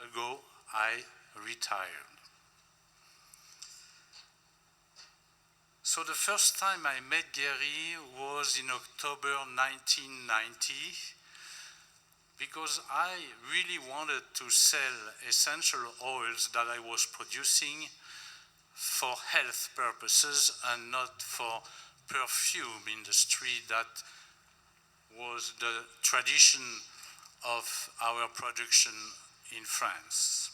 ago, I retired. So the first time I met Gary was in October 1990, because I really wanted to sell essential oils that I was producing for health purposes and not for perfume industry that was the tradition of our production in France.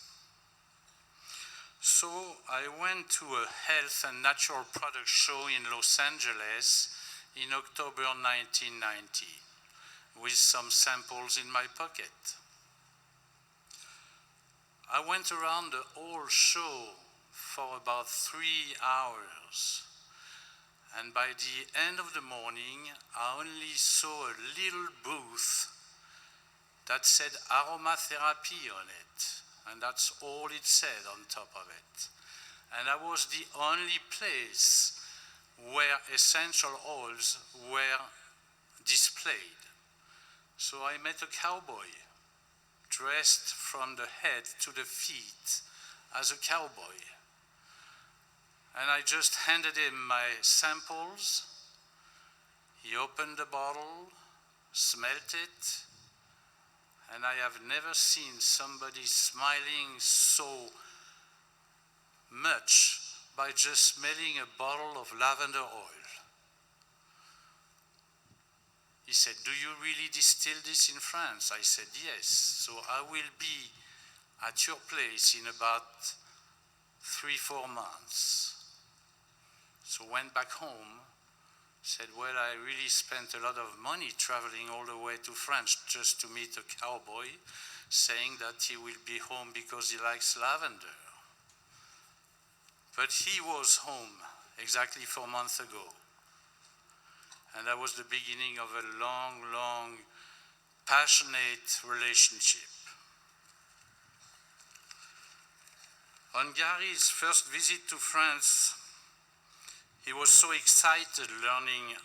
So I went to a health and natural product show in Los Angeles in October 1990 with some samples in my pocket. I went around the whole show for about 3 hours, and by the end of the morning I only saw a little booth that said aromatherapy on it, and that's all it said on top of it. And that was the only place where essential oils were displayed. So I met a cowboy, dressed from the head to the feet as a cowboy. And I just handed him my samples. He opened the bottle, smelled it, and I have never seen somebody smiling so much by just smelling a bottle of lavender oil. He said, "Do you really distill this in France?" I said, "Yes, so I will be at your place in about 3-4 months. So went back home, said, "Well, I really spent a lot of money traveling all the way to France just to meet a cowboy saying that he will be home because he likes lavender." But he was home exactly 4 months ago. And that was the beginning of a long, long, passionate relationship. On Gary's first visit to France, he was so excited learning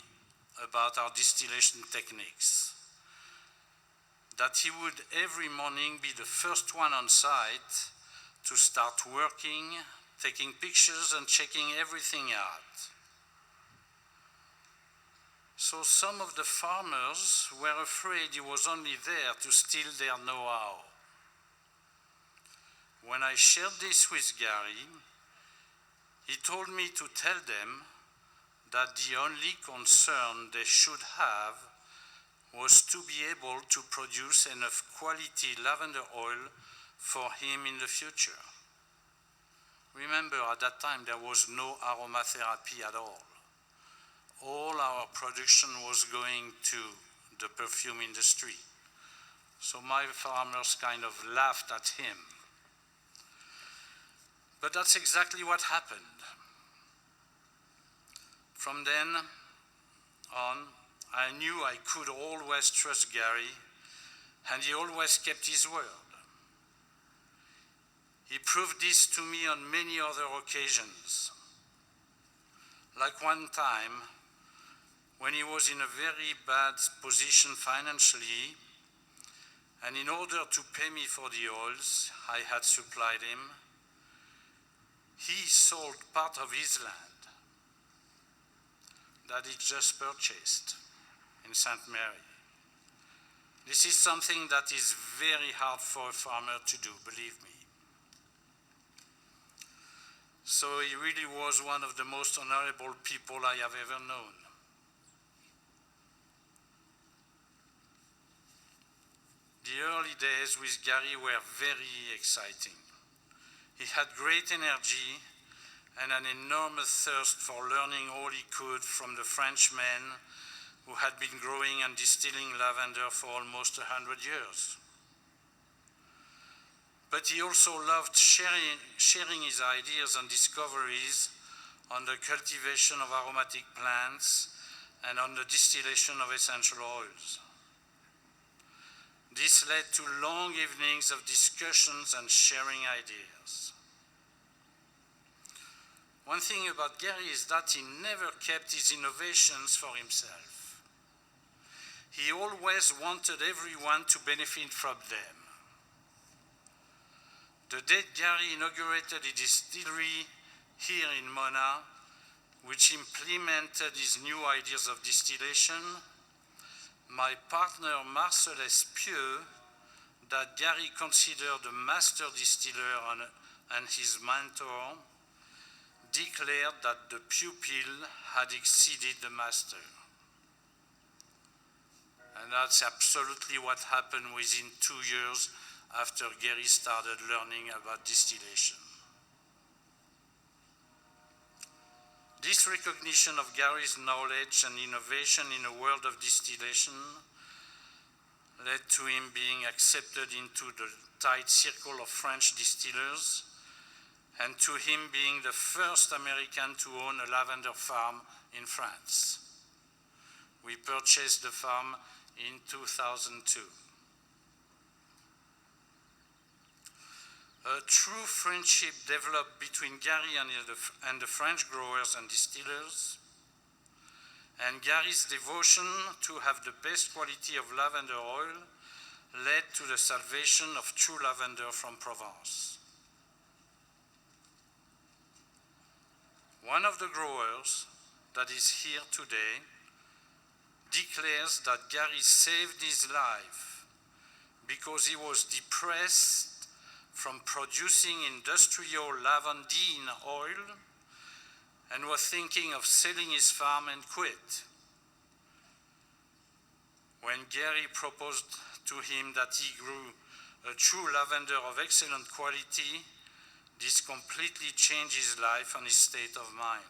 about our distillation techniques that he would every morning be the first one on site to start working, taking pictures and checking everything out. So some of the farmers were afraid he was only there to steal their know-how. When I shared this with Gary, he told me to tell them that the only concern they should have was to be able to produce enough quality lavender oil for him in the future. Remember, at that time there was no aromatherapy at all. All our production was going to the perfume industry. So my farmers kind of laughed at him. But that's exactly what happened. From then on, I knew I could always trust Gary, and he always kept his word. He proved this to me on many other occasions. Like one time, when he was in a very bad position financially, and in order to pay me for the oils I had supplied him, he sold part of his land that he just purchased in St. Mary. This is something that is very hard for a farmer to do, believe me. So he really was one of the most honorable people I have ever known. The early days with Gary were very exciting. He had great energy and an enormous thirst for learning all he could from the Frenchmen who had been growing and distilling lavender for almost 100 years. But he also loved sharing his ideas and discoveries on the cultivation of aromatic plants and on the distillation of essential oils. This led to long evenings of discussions and sharing ideas. One thing about Gary is that he never kept his innovations for himself. He always wanted everyone to benefit from them. The day Gary inaugurated a distillery here in Mona, which implemented his new ideas of distillation, my partner Marcel Espieux, that Gary considered a master distiller and his mentor, declared that the pupil had exceeded the master. And that's absolutely what happened within 2 years after Gary started learning about distillation. This recognition of Gary's knowledge and innovation in a world of distillation led to him being accepted into the tight circle of French distillers and to him being the first American to own a lavender farm in France. We purchased the farm in 2002. A true friendship developed between Gary and the French growers and distillers, and Gary's devotion to have the best quality of lavender oil led to the salvation of true lavender from Provence. One of the growers that is here today declares that Gary saved his life because he was depressed from producing industrial lavandine oil and was thinking of selling his farm and quit. When Gary proposed to him that he grew a true lavender of excellent quality, this completely changed his life and his state of mind.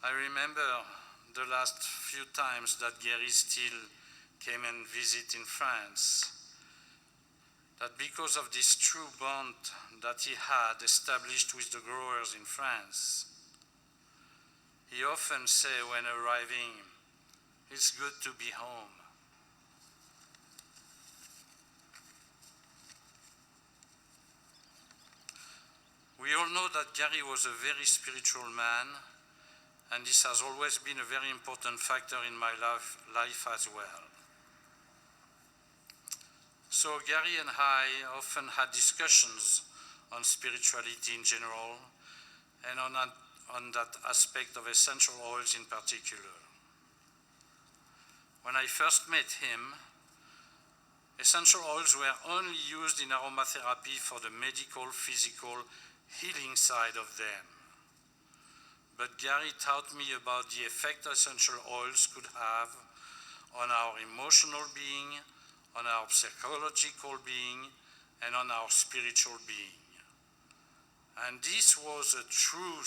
I remember the last few times that Gary still came and visit in France, that because of this true bond that he had established with the growers in France, he often said when arriving, "It's good to be home." We all know that Gary was a very spiritual man, and this has always been a very important factor in my life as well. So Gary and I often had discussions on spirituality in general and on that aspect of essential oils in particular. When I first met him, essential oils were only used in aromatherapy for the medical, physical, healing side of them. But Gary taught me about the effect essential oils could have on our emotional being, on our psychological being, and on our spiritual being. And this was a true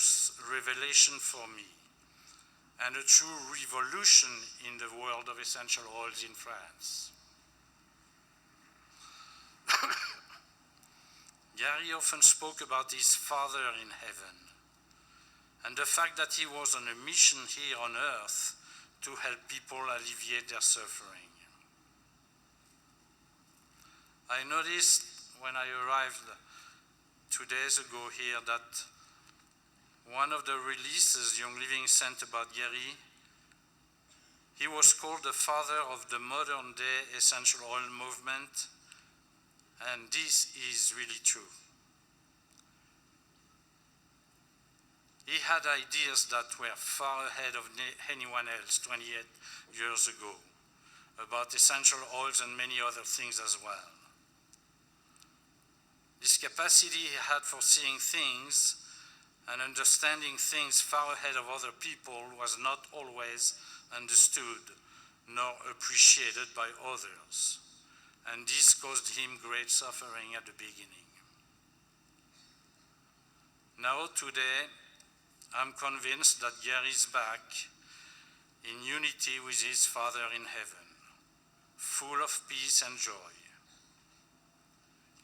revelation for me, and a true revolution in the world of essential oils in France. Gary often spoke about his Father in heaven, and the fact that he was on a mission here on earth to help people alleviate their suffering. I noticed when I arrived 2 days ago here that one of the releases Young Living sent about Gary, he was called the father of the modern day essential oil movement, and this is really true. He had ideas that were far ahead of anyone else 28 years ago about essential oils and many other things as well. This capacity he had for seeing things and understanding things far ahead of other people was not always understood nor appreciated by others, and this caused him great suffering at the beginning. Now, today, I'm convinced that Gary is back in unity with his Father in heaven, full of peace and joy.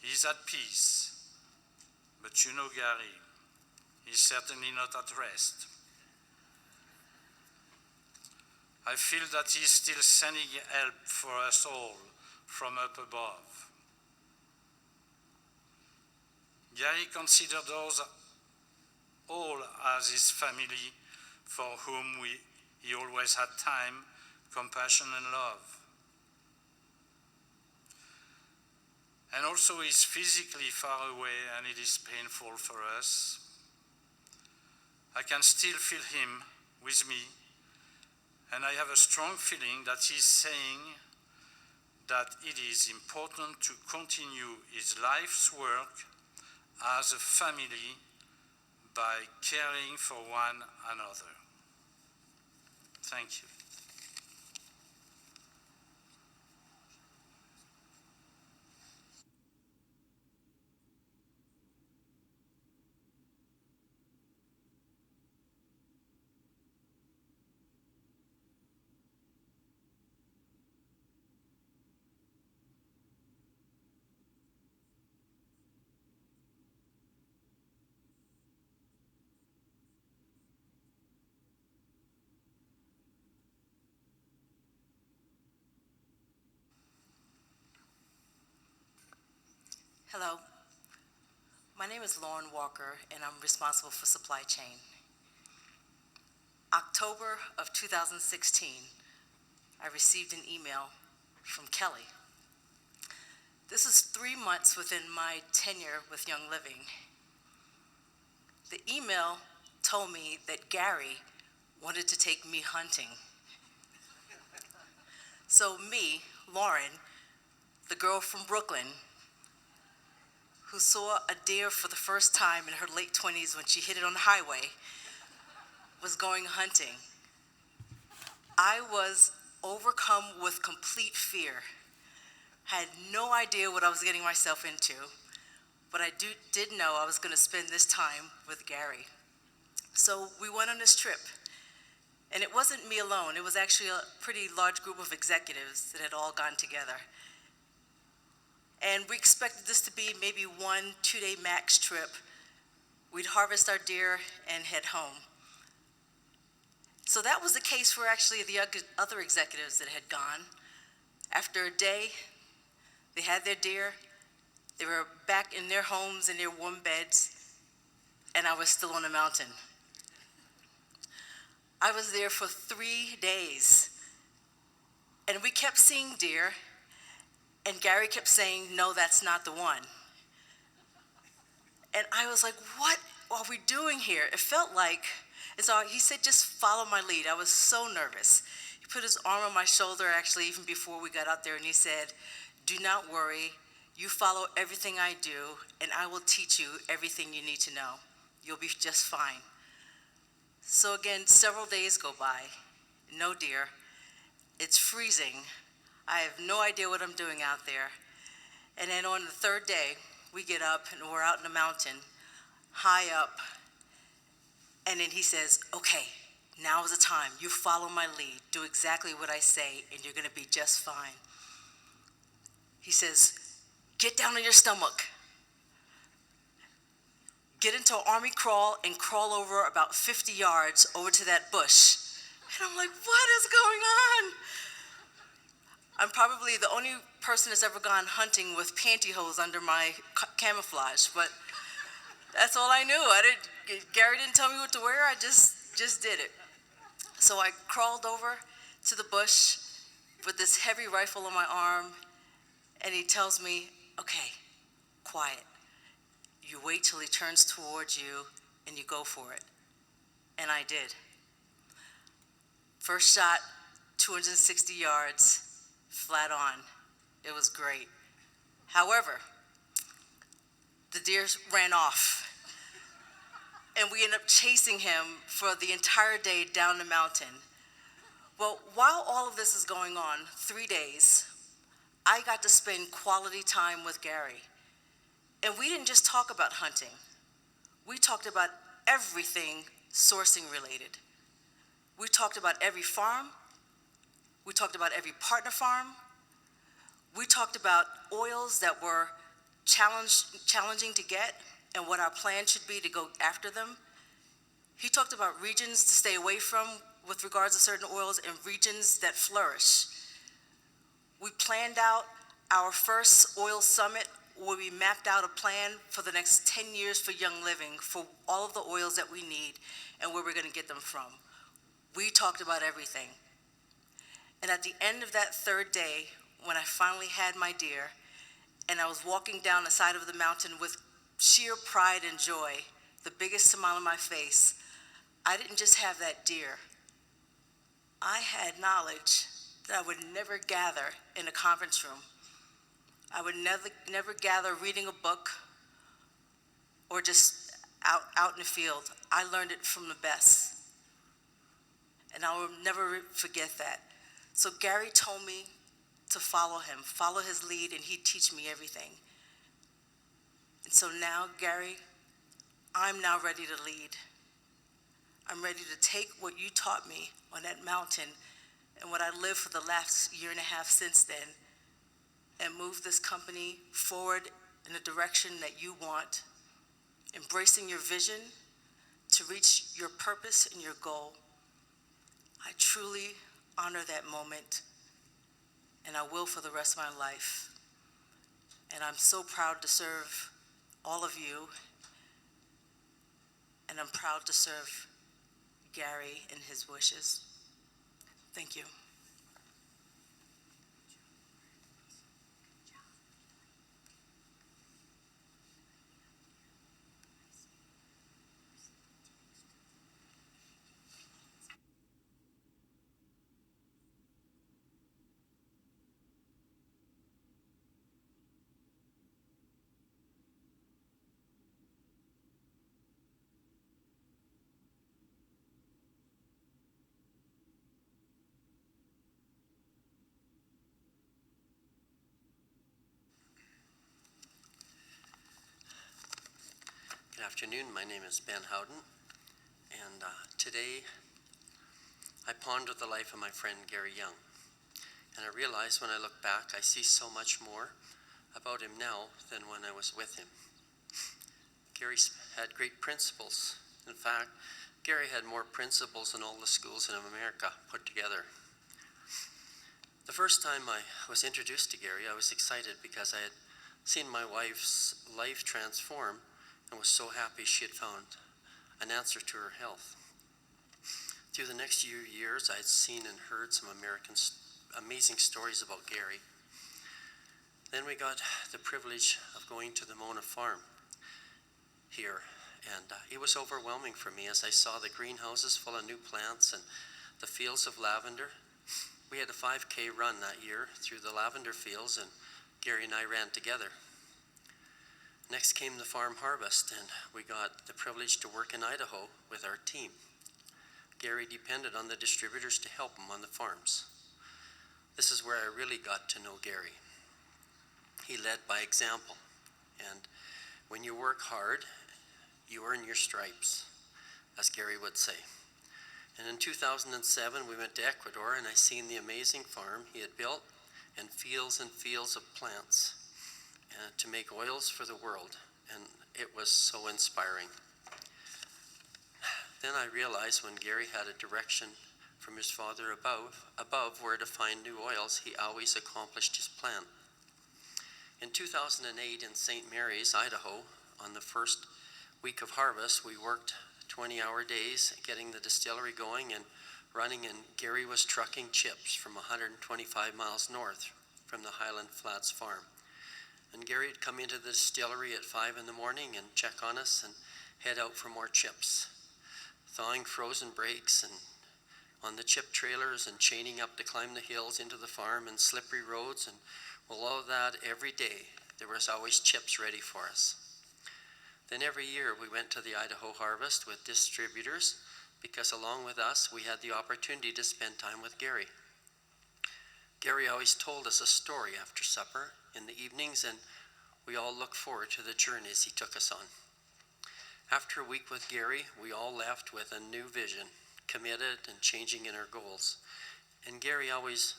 He's at peace, but you know Gary, he's certainly not at rest. I feel that he's still sending help for us all from up above. Gary considered us all as his family, for whom he always had time, compassion, and love. And also he's physically far away, and it is painful for us. I can still feel him with me, and I have a strong feeling that he's saying that it is important to continue his life's work as a family by caring for one another. Thank you. Hello, my name is Lauren Walker, and I'm responsible for supply chain. October of 2016, I received an email from Kelly. This is 3 months within my tenure with Young Living. The email told me that Gary wanted to take me hunting. So me, Lauren, the girl from Brooklyn, who saw a deer for the first time in her late 20s when she hit it on the highway, was going hunting. I was overcome with complete fear. Had no idea what I was getting myself into, but I did know I was going to spend this time with Gary. So we went on this trip, and it wasn't me alone. It was actually a pretty large group of executives that had all gone together. And we expected this to be maybe 1-2 day max trip. We'd harvest our deer and head home. So that was the case for actually the other executives that had gone. After a day, they had their deer, they were back in their homes in their warm beds, and I was still on the mountain. I was there for 3 days, and we kept seeing deer, and Gary kept saying, no, that's not the one. And I was like, what are we doing here? It felt like, and so he said, just follow my lead. I was so nervous. He put his arm on my shoulder, actually, even before we got out there, and he said, do not worry. You follow everything I do, and I will teach you everything you need to know. You'll be just fine. So again, several days go by, no deer. It's freezing. I have no idea what I'm doing out there. And then on the third day, we get up and we're out in the mountain, high up. And then he says, okay, now is the time. You follow my lead. Do exactly what I say, and you're going to be just fine. He says, get down on your stomach. Get into an army crawl and crawl over about 50 yards over to that bush. And I'm like, what is going on? I'm probably the only person that's ever gone hunting with pantyhose under my camouflage, but that's all I knew. Gary didn't tell me what to wear, I just did it. So I crawled over to the bush with this heavy rifle on my arm, and he tells me, okay, quiet. You wait till he turns towards you, and you go for it. And I did. First shot, 260 yards, flat on. It was great. However, the deer ran off, and we ended up chasing him for the entire day down the mountain. Well, while all of this is going on, 3 days, I got to spend quality time with Gary. And we didn't just talk about hunting. We talked about everything sourcing related. We talked about every farm. We talked about every partner farm. We talked about oils that were challenging to get and what our plan should be to go after them. He talked about regions to stay away from with regards to certain oils and regions that flourish. We planned out our first oil summit where we mapped out a plan for the next 10 years for Young Living for all of the oils that we need and where we're going to get them from. We talked about everything. And at the end of that third day, when I finally had my deer, and I was walking down the side of the mountain with sheer pride and joy, the biggest smile on my face, I didn't just have that deer. I had knowledge that I would never gather in a conference room. I would never gather reading a book or just out in the field. I learned it from the best. And I will never forget that. So Gary told me to follow him, follow his lead, and he'd teach me everything. And so now, Gary, I'm now ready to lead. I'm ready to take what you taught me on that mountain and what I lived for the last year and a half since then and move this company forward in the direction that you want, embracing your vision to reach your purpose and your goal. I truly honor that moment, and I will for the rest of my life. And I'm so proud to serve all of you, and I'm proud to serve Gary and his wishes. Thank you. Good afternoon. My name is Ben Howden, and today I pondered the life of my friend Gary Young. And I realized when I look back, I see so much more about him now than when I was with him. Gary had great principles. In fact, Gary had more principles than all the schools in America put together. The first time I was introduced to Gary, I was excited because I had seen my wife's life transform and was so happy she had found an answer to her health. Through the next few years, I had seen and heard some amazing stories about Gary. Then we got the privilege of going to the Mona farm here, and it was overwhelming for me as I saw the greenhouses full of new plants and the fields of lavender. We had a 5K run that year through the lavender fields, and Gary and I ran together. Next came the farm harvest, and we got the privilege to work in Idaho with our team. Gary depended on the distributors to help him on the farms. This is where I really got to know Gary. He led by example, and when you work hard, you earn your stripes, as Gary would say. And in 2007, we went to Ecuador, and I seen the amazing farm he had built and fields of plants to make oils for the world, and it was so inspiring. Then I realized when Gary had a direction from his father above where to find new oils, he always accomplished his plan. In 2008 in St. Mary's, Idaho, on the first week of harvest, we worked 20-hour days getting the distillery going and running, and Gary was trucking chips from 125 miles north from the Highland Flats farm. And Gary would come into the distillery at 5 in the morning and check on us and head out for more chips, thawing frozen breaks and on the chip trailers and chaining up to climb the hills into the farm and slippery roads. And well, all of that every day, there was always chips ready for us. Then every year we went to the Idaho harvest with distributors because along with us, we had the opportunity to spend time with Gary. Gary always told us a story after supper in the evenings, and we all looked forward to the journeys he took us on. After a week with Gary, we all left with a new vision, committed and changing in our goals. And Gary always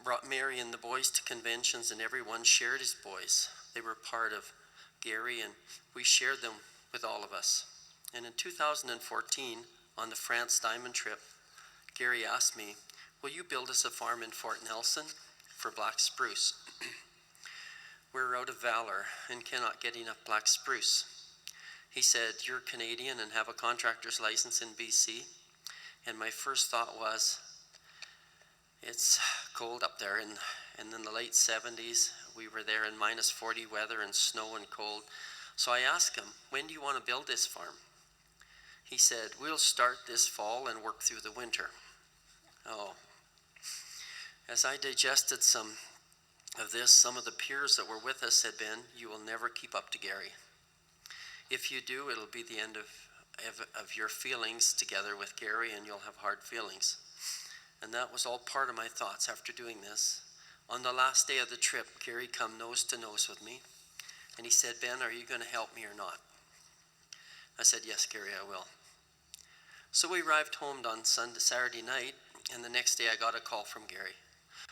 brought Mary and the boys to conventions, and everyone shared his boys. They were part of Gary, and we shared them with all of us. And in 2014, on the France Diamond trip, Gary asked me, "Will you build us a farm in Fort Nelson for black spruce?" We're out of Valor and cannot get enough black spruce. He said, "You're Canadian and have a contractor's license in BC." And my first thought was, it's cold up there. And in the late 70s, we were there in -40 weather and snow and cold. So I asked him, "When do you want to build this farm?" He said, "We'll start this fall and work through the winter." Oh. As I digested some of this, some of the peers that were with us said, "Ben, you will never keep up to Gary. If you do, it'll be the end of your feelings together with Gary, and you'll have hard feelings." And that was all part of my thoughts after doing this. On the last day of the trip, Gary come nose to nose with me, and he said, "Ben, are you going to help me or not?" I said, "Yes, Gary, I will." So we arrived home on Saturday night, and the next day I got a call from Gary.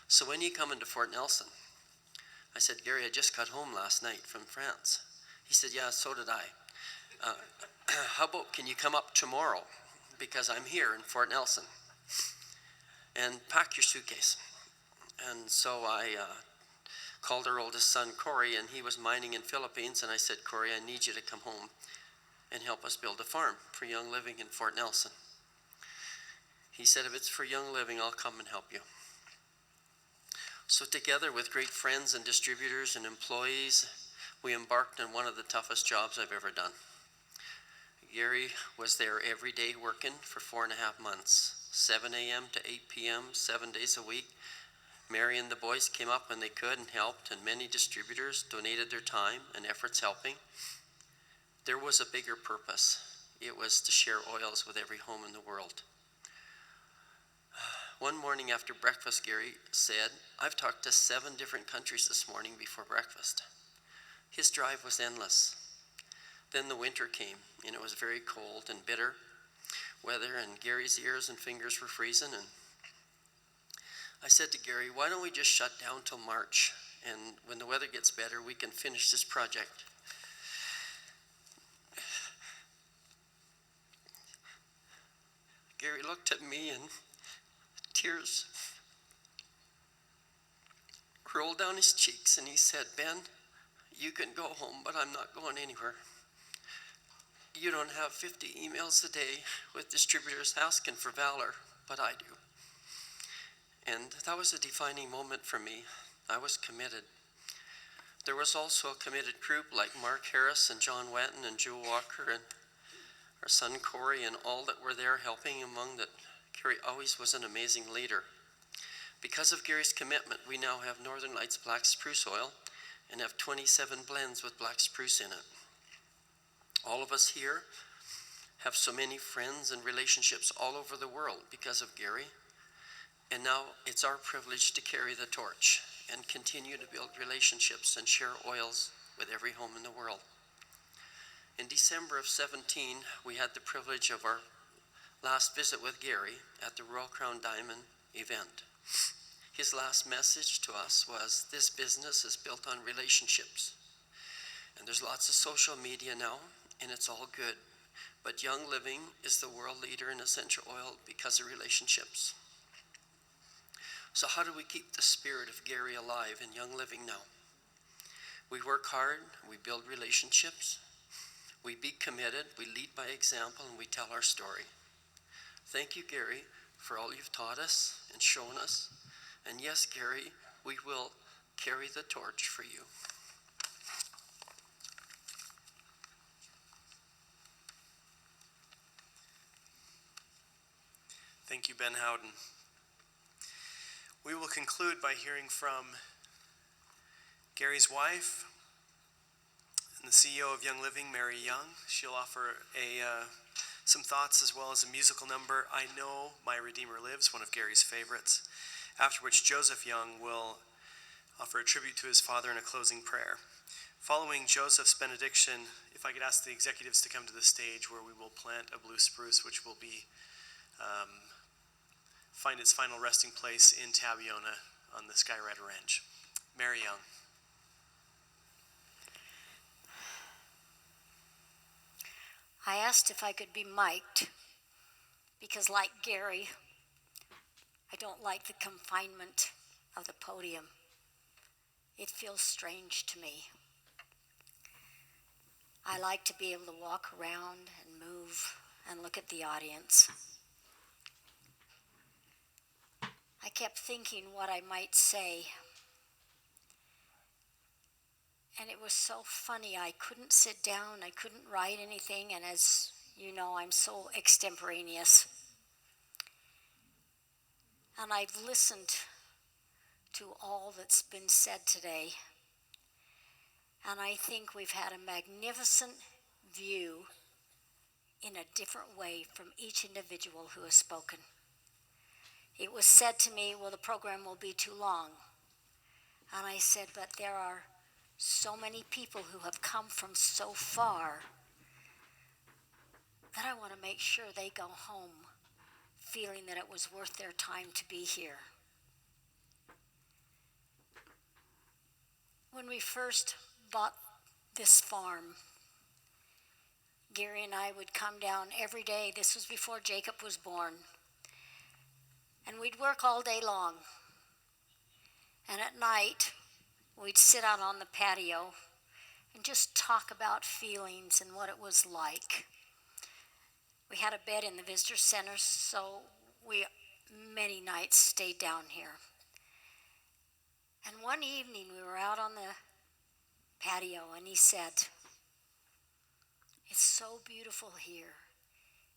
"So when you come into Fort Nelson?" I said, "Gary, I just got home last night from France." He said, "Yeah, so did I. How about, can you come up tomorrow? Because I'm here in Fort Nelson. And pack your suitcase." And so I called our oldest son, Corey, and he was mining in Philippines. And I said, "Corey, I need you to come home and help us build a farm for Young Living in Fort Nelson." He said, "If it's for Young Living, I'll come and help you." So together with great friends and distributors and employees, we embarked on one of the toughest jobs I've ever done. Gary was there every day working for 4.5 months, 7 a.m. to 8 p.m., 7 days a week. Mary and the boys came up when they could and helped, and many distributors donated their time and efforts helping. There was a bigger purpose. It was to share oils with every home in the world. One morning after breakfast, Gary said, "I've talked to 7 different countries this morning before breakfast." His drive was endless. Then the winter came, and it was very cold and bitter weather, and Gary's ears and fingers were freezing. And I said to Gary, "Why don't we just shut down till March, and when the weather gets better, we can finish this project." Gary looked at me, and tears rolled down his cheeks, and he said, "Ben, you can go home, but I'm not going anywhere. You don't have 50 emails a day with distributors asking for Valor, but I do." And that was a defining moment for me. I was committed. There was also a committed group like Mark Harris and John Wetton and Joe Walker and our son Corey and all that were there helping, among that Gary always was an amazing leader. Because of Gary's commitment, we now have Northern Lights Black Spruce Oil and have 27 blends with black spruce in it. All of us here have so many friends and relationships all over the world because of Gary. And now it's our privilege to carry the torch and continue to build relationships and share oils with every home in the world. In December of 17, we had the privilege of our last visit with Gary at the Royal Crown Diamond event. His last message to us was, "This business is built on relationships." And there's lots of social media now, and it's all good. But Young Living is the world leader in essential oil because of relationships. So how do we keep the spirit of Gary alive in Young Living now? We work hard, we build relationships, we be committed, we lead by example, and we tell our story. Thank you, Gary, for all you've taught us and shown us. And yes, Gary, we will carry the torch for you. Thank you, Ben Howden. We will conclude by hearing from Gary's wife and the CEO of Young Living, Mary Young. She'll offer a some thoughts as well as a musical number, I Know My Redeemer Lives, one of Gary's favorites, after which Joseph Young will offer a tribute to his father in a closing prayer. Following Joseph's benediction, if I could ask the executives to come to the stage where we will plant a blue spruce, which will be find its final resting place in Tabiona on the Skywriter Ranch. Mary Young. I asked if I could be mic'd because, like Gary, I don't like the confinement of the podium. It feels strange to me. I like to be able to walk around and move and look at the audience. I kept thinking what I might say, and it was so funny. I couldn't sit down, I couldn't write anything, and as you know, I'm so extemporaneous. And I've listened to all that's been said today, and I think we've had a magnificent view in a different way from each individual who has spoken. It was said to me, well, the program will be too long. And I said, but there are so many people who have come from so far that I want to make sure they go home feeling that it was worth their time to be here. When we first bought this farm, Gary and I would come down every day. This was before Jacob was born. And we'd work all day long. And at night, we'd sit out on the patio and just talk about feelings and what it was like. We had a bed in the visitor center, so we many nights stayed down here. And one evening, we were out on the patio, and he said, "It's so beautiful here.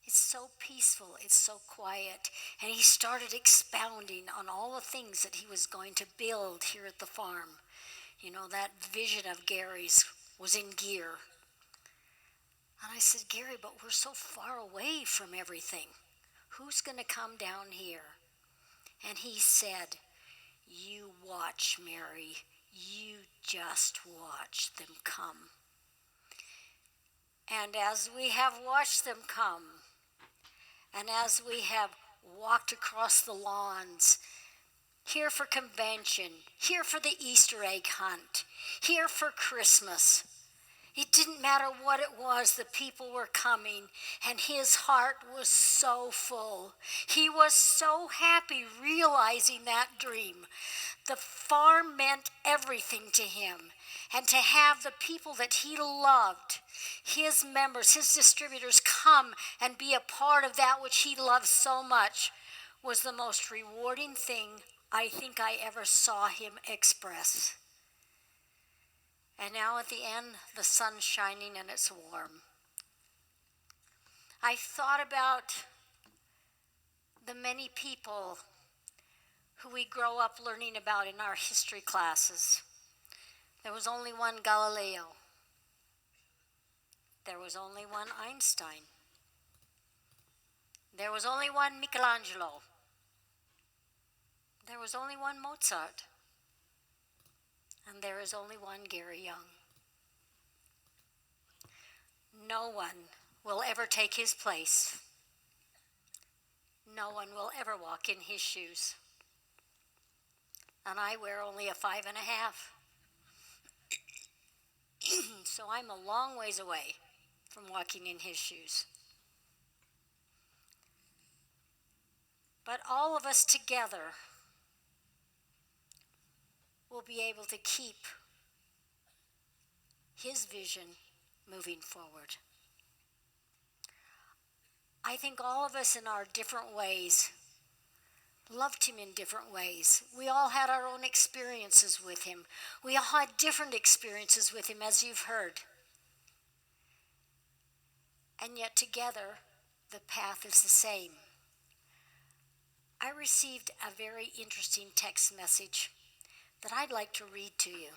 It's so peaceful, it's so quiet." And he started expounding on all the things that he was going to build here at the farm. You know, that vision of Gary's was in gear. And I said, "Gary, but we're so far away from everything. Who's going to come down here?" And he said, "You watch, Mary. You just watch them come." And as we have watched them come, and as we have walked across the lawns, here for convention, here for the Easter egg hunt, here for Christmas, it didn't matter what it was, the people were coming, and his heart was so full. He was so happy realizing that dream. The farm meant everything to him, and to have the people that he loved, his members, his distributors, come and be a part of that which he loved so much was the most rewarding thing I think I ever saw him express. And now at the end, the sun's shining and it's warm. I thought about the many people who we grow up learning about in our history classes. There was only one Galileo. There was only one Einstein. There was only one Michelangelo. There was only one Mozart. And there is only one Gary Young. No one will ever take his place. No one will ever walk in his shoes. And I wear only a 5.5. So I'm a long ways away from walking in his shoes. But all of us together will be able to keep his vision moving forward. I think all of us in our different ways loved him in different ways. We all had our own experiences with him. We all had different experiences with him, as you've heard. And yet together, the path is the same. I received a very interesting text message that I'd like to read to you.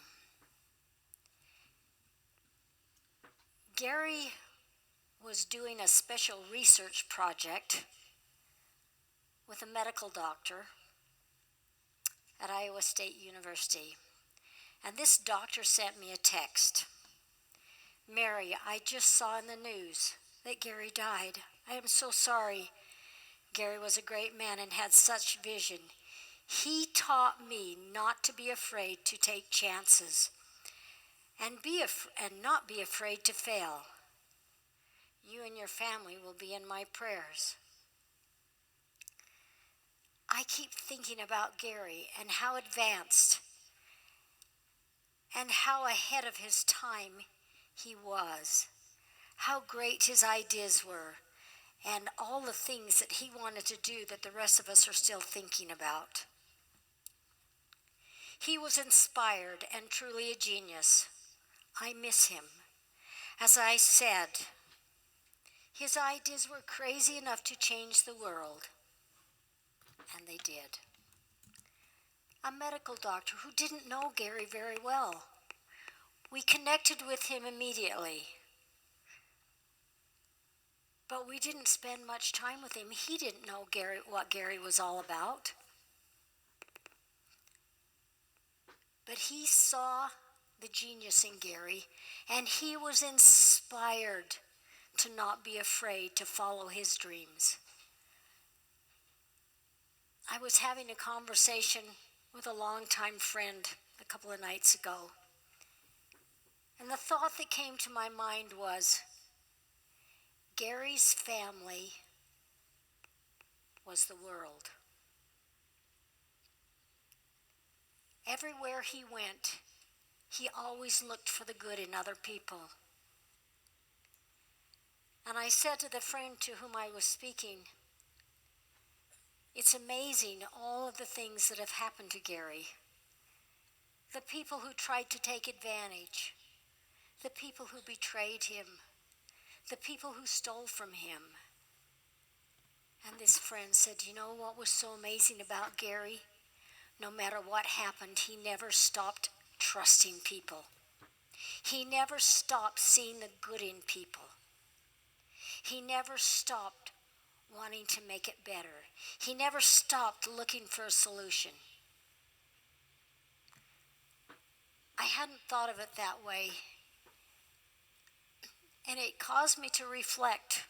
was doing a special research project with a medical doctor at Iowa State University. And this doctor sent me a text. Mary, I just saw in the news that Gary died. I am so sorry. Gary was a great man and had such vision. He taught me not to be afraid to take chances and not be afraid to fail. You and your family will be in my prayers. I keep thinking about Gary and how advanced and how ahead of his time he was, how great his ideas were, and all the things that he wanted to do that the rest of us are still thinking about. He was inspired and truly a genius. I miss him. As I said, his ideas were crazy enough to change the world, and they did. A medical doctor who didn't know Gary very well. We connected with him immediately, but we didn't spend much time with him. He didn't know what Gary was all about. But he saw the genius in Gary, and he was inspired to not be afraid to follow his dreams. I was having a conversation with a longtime friend a couple of nights ago, and the thought that came to my mind was, Gary's family was the world. Everywhere he went, he always looked for the good in other people. And I said to the friend to whom I was speaking, it's amazing all of the things that have happened to Gary. The people who tried to take advantage, the people who betrayed him, the people who stole from him. And this friend said, you know what was so amazing about Gary? No matter what happened, he never stopped trusting people. He never stopped seeing the good in people. He never stopped wanting to make it better. He never stopped looking for a solution. I hadn't thought of it that way, and it caused me to reflect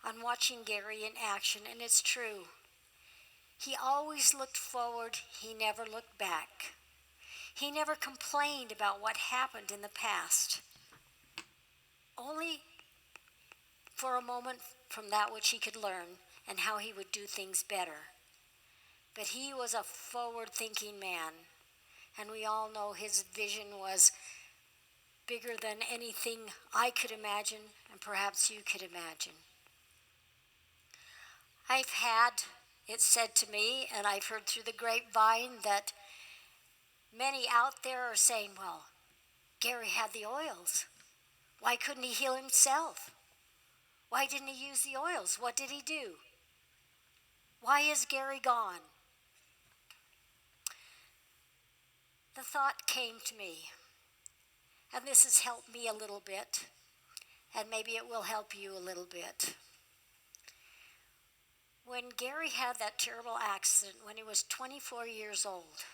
on watching Gary in action, and it's true. He always looked forward, he never looked back. He never complained about what happened in the past, only for a moment from that which he could learn and how he would do things better. But he was a forward-thinking man, and we all know his vision was bigger than anything I could imagine, and perhaps you could imagine. I've had it said to me, and I've heard through the grapevine, that many out there are saying, well, Gary had the oils. Why couldn't he heal himself? Why didn't he use the oils? What did he do? Why is Gary gone? The thought came to me, and this has helped me a little bit, and maybe it will help you a little bit. When Gary had that terrible accident when he was 24 years old,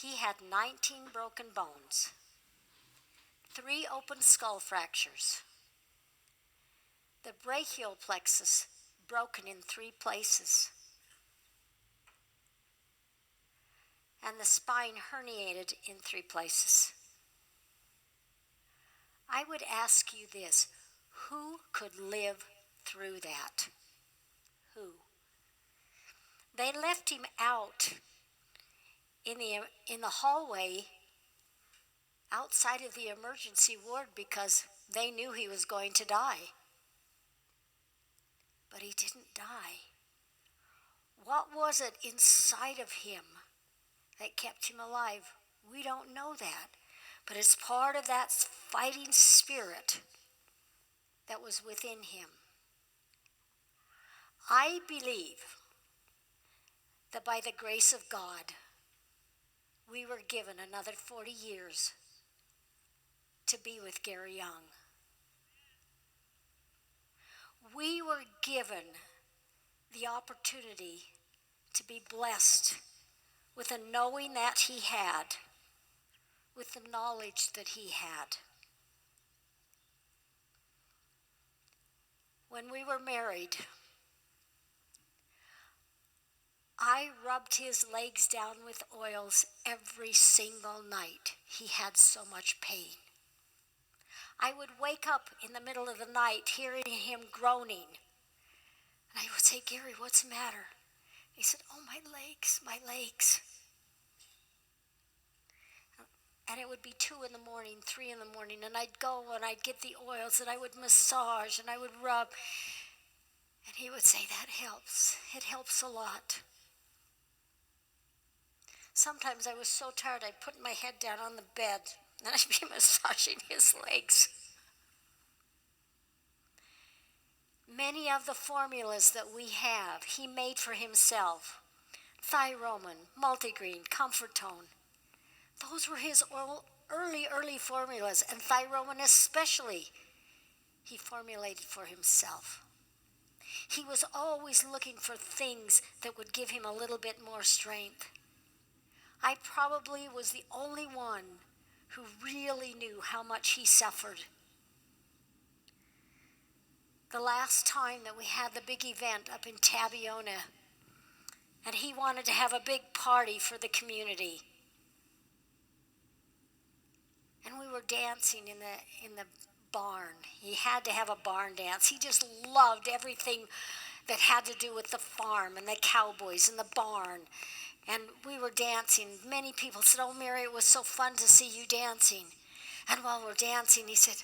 he had 19 broken bones, 3 open skull fractures, the brachial plexus broken in 3 places, and the spine herniated in 3 places. I would ask you this, who could live through that? Who? They left him out in the hallway outside of the emergency ward because they knew he was going to die. But he didn't die. What was it inside of him that kept him alive? We don't know that. But it's part of that fighting spirit that was within him. I believe that by the grace of God, we were given another 40 years to be with Gary Young. given the opportunity to be blessed with a knowing that he had, with the knowledge that he had. When we were married, I rubbed his legs down with oils every single night. He had so much pain. I would wake up in the middle of the night hearing him groaning. And I would say, Gary, what's the matter? He said, oh, my legs. And it would be 2 in the morning, 3 in the morning, and I'd go and I'd get the oils and I would massage and I would rub. And he would say, that helps. It helps a lot. Sometimes I was so tired I'd put my head down on the bed and I'd be massaging his legs. Many of the formulas that we have, he made for himself. Thyromin, multigreen, Comfortone. Those were his early formulas, and Thyromin especially, he formulated for himself. He was always looking for things that would give him a little bit more strength. I probably was the only one who really knew how much he suffered. The last time that we had the big event up in Tabiona, and he wanted to have a big party for the community. And we were dancing in the barn. He had to have a barn dance. He just loved everything that had to do with the farm and the cowboys and the barn. And we were dancing. Many people said, oh, Mary, it was so fun to see you dancing. And while we're dancing, he said,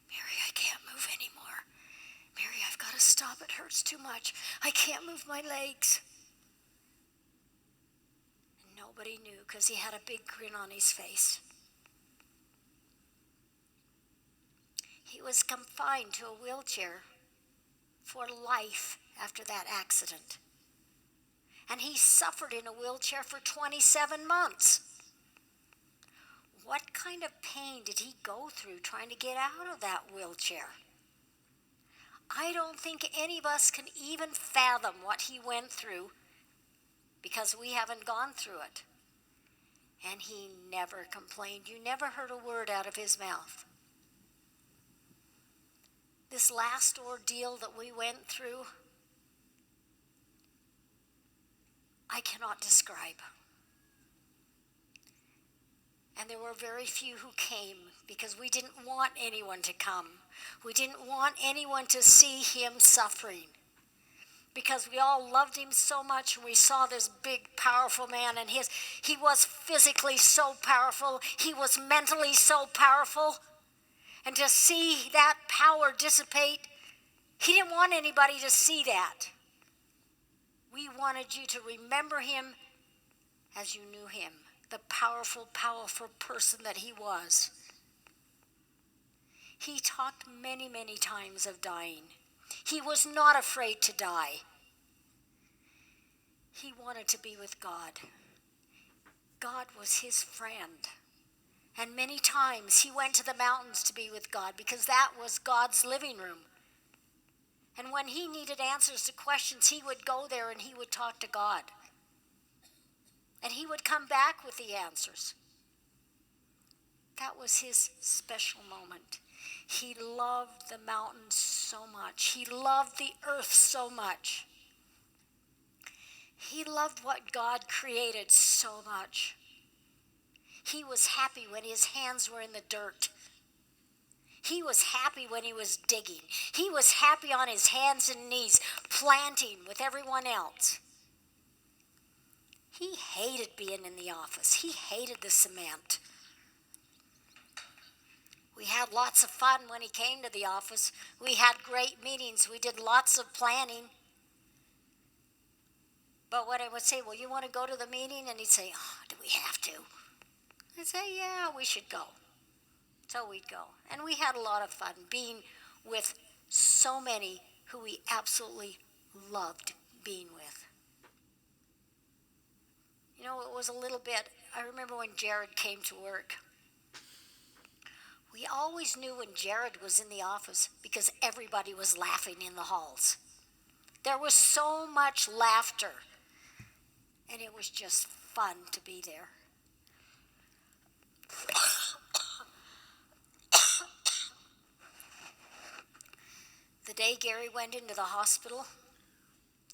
Mary, I can't move anymore. Mary, I've got to stop. It hurts too much. I can't move my legs. And nobody knew because he had a big grin on his face. He was confined to a wheelchair for life after that accident. And he suffered in a wheelchair for 27 months. What kind of pain did he go through trying to get out of that wheelchair? I don't think any of us can even fathom what he went through because we haven't gone through it. And he never complained. You never heard a word out of his mouth. This last ordeal that we went through, I cannot describe. And there were very few who came because we didn't want anyone to come. We didn't want anyone to see him suffering because we all loved him so much and we saw this big, powerful man and he was physically so powerful. He was mentally so powerful. And to see that power dissipate, he didn't want anybody to see that. We wanted you to remember him as you knew him, the powerful, powerful person that he was. He talked many, many times of dying. He was not afraid to die. He wanted to be with God. God was his friend. And many times he went to the mountains to be with God because that was God's living room. And when he needed answers to questions, he would go there and he would talk to God. And he would come back with the answers. That was his special moment. He loved the mountains so much. He loved the earth so much. He loved what God created so much. He was happy when his hands were in the dirt. He was happy when he was digging. He was happy on his hands and knees, planting with everyone else. He hated being in the office. He hated the cement. We had lots of fun when he came to the office. We had great meetings. We did lots of planning. But when I would say, well, you want to go to the meeting? And he'd say, oh, do we have to? I'd say, yeah, we should go. So we'd go. And we had a lot of fun being with so many who we absolutely loved being with. You know, it was a little bit, I remember when Jared came to work. We always knew when Jared was in the office because everybody was laughing in the halls. There was so much laughter, and it was just fun to be there. The day Gary went into the hospital,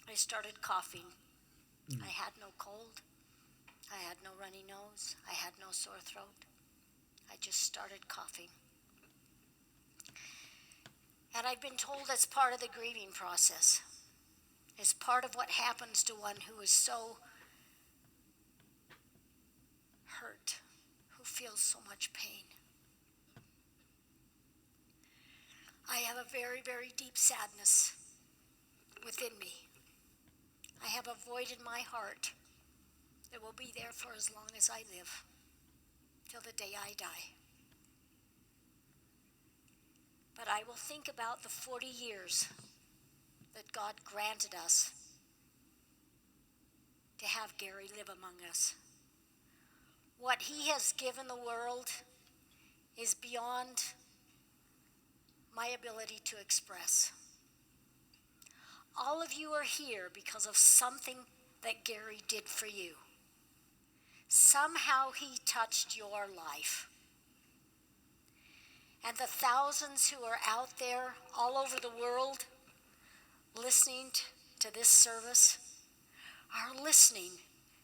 I started coughing. I had no cold. I had no runny nose. I had no sore throat. I just started coughing. And I've been told that's part of the grieving process. It's part of what happens to one who is so hurt, who feels so much pain. I have a very, very deep sadness within me. I have a void in my heart that will be there for as long as I live, till the day I die. But I will think about the 40 years that God granted us to have Gary live among us. What he has given the world is beyond my ability to express. All of you are here because of something that Gary did for you. Somehow he touched your life. And the thousands who are out there all over the world listening to this service are listening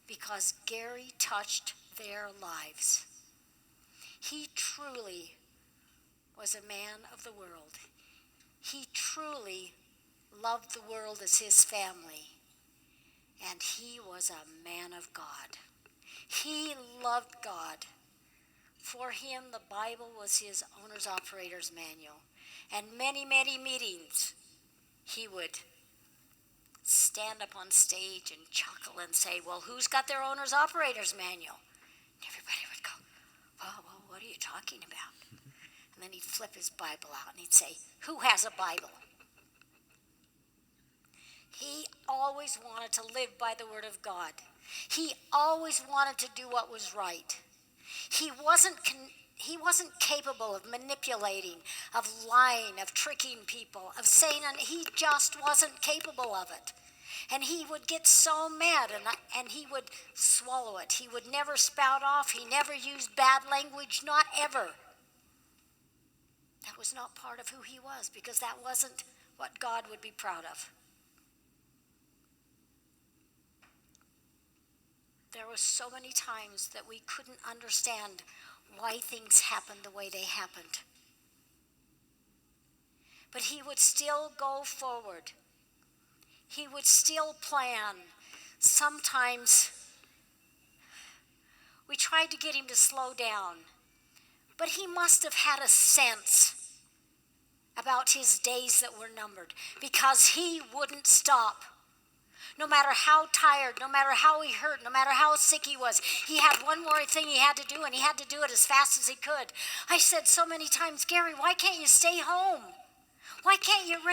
because Gary touched their lives. He truly was a man of the world. He truly loved the world as his family. And he was a man of God. He loved God. For him, the Bible was his owner's operator's manual. And many, many meetings, he would stand up on stage and chuckle and say, well, who's got their owner's operator's manual? And everybody would go, well, what are you talking about? And then he'd flip his Bible out and he'd say, who has a Bible? He always wanted to live by the word of God. He always wanted to do what was right. He wasn't capable of manipulating, of lying, of tricking people, of saying, he just wasn't capable of it. And he would get so mad and he would swallow it. He would never spout off. He never used bad language, not ever. That was not part of who he was because that wasn't what God would be proud of. There were so many times that we couldn't understand why things happened the way they happened. But he would still go forward. He would still plan. Sometimes we tried to get him to slow down, but he must have had a sense about his days that were numbered because he wouldn't stop. No matter how tired, no matter how he hurt, no matter how sick he was, he had one more thing he had to do, and he had to do it as fast as he could. I said so many times, Gary, why can't you stay home? Why can't you rest?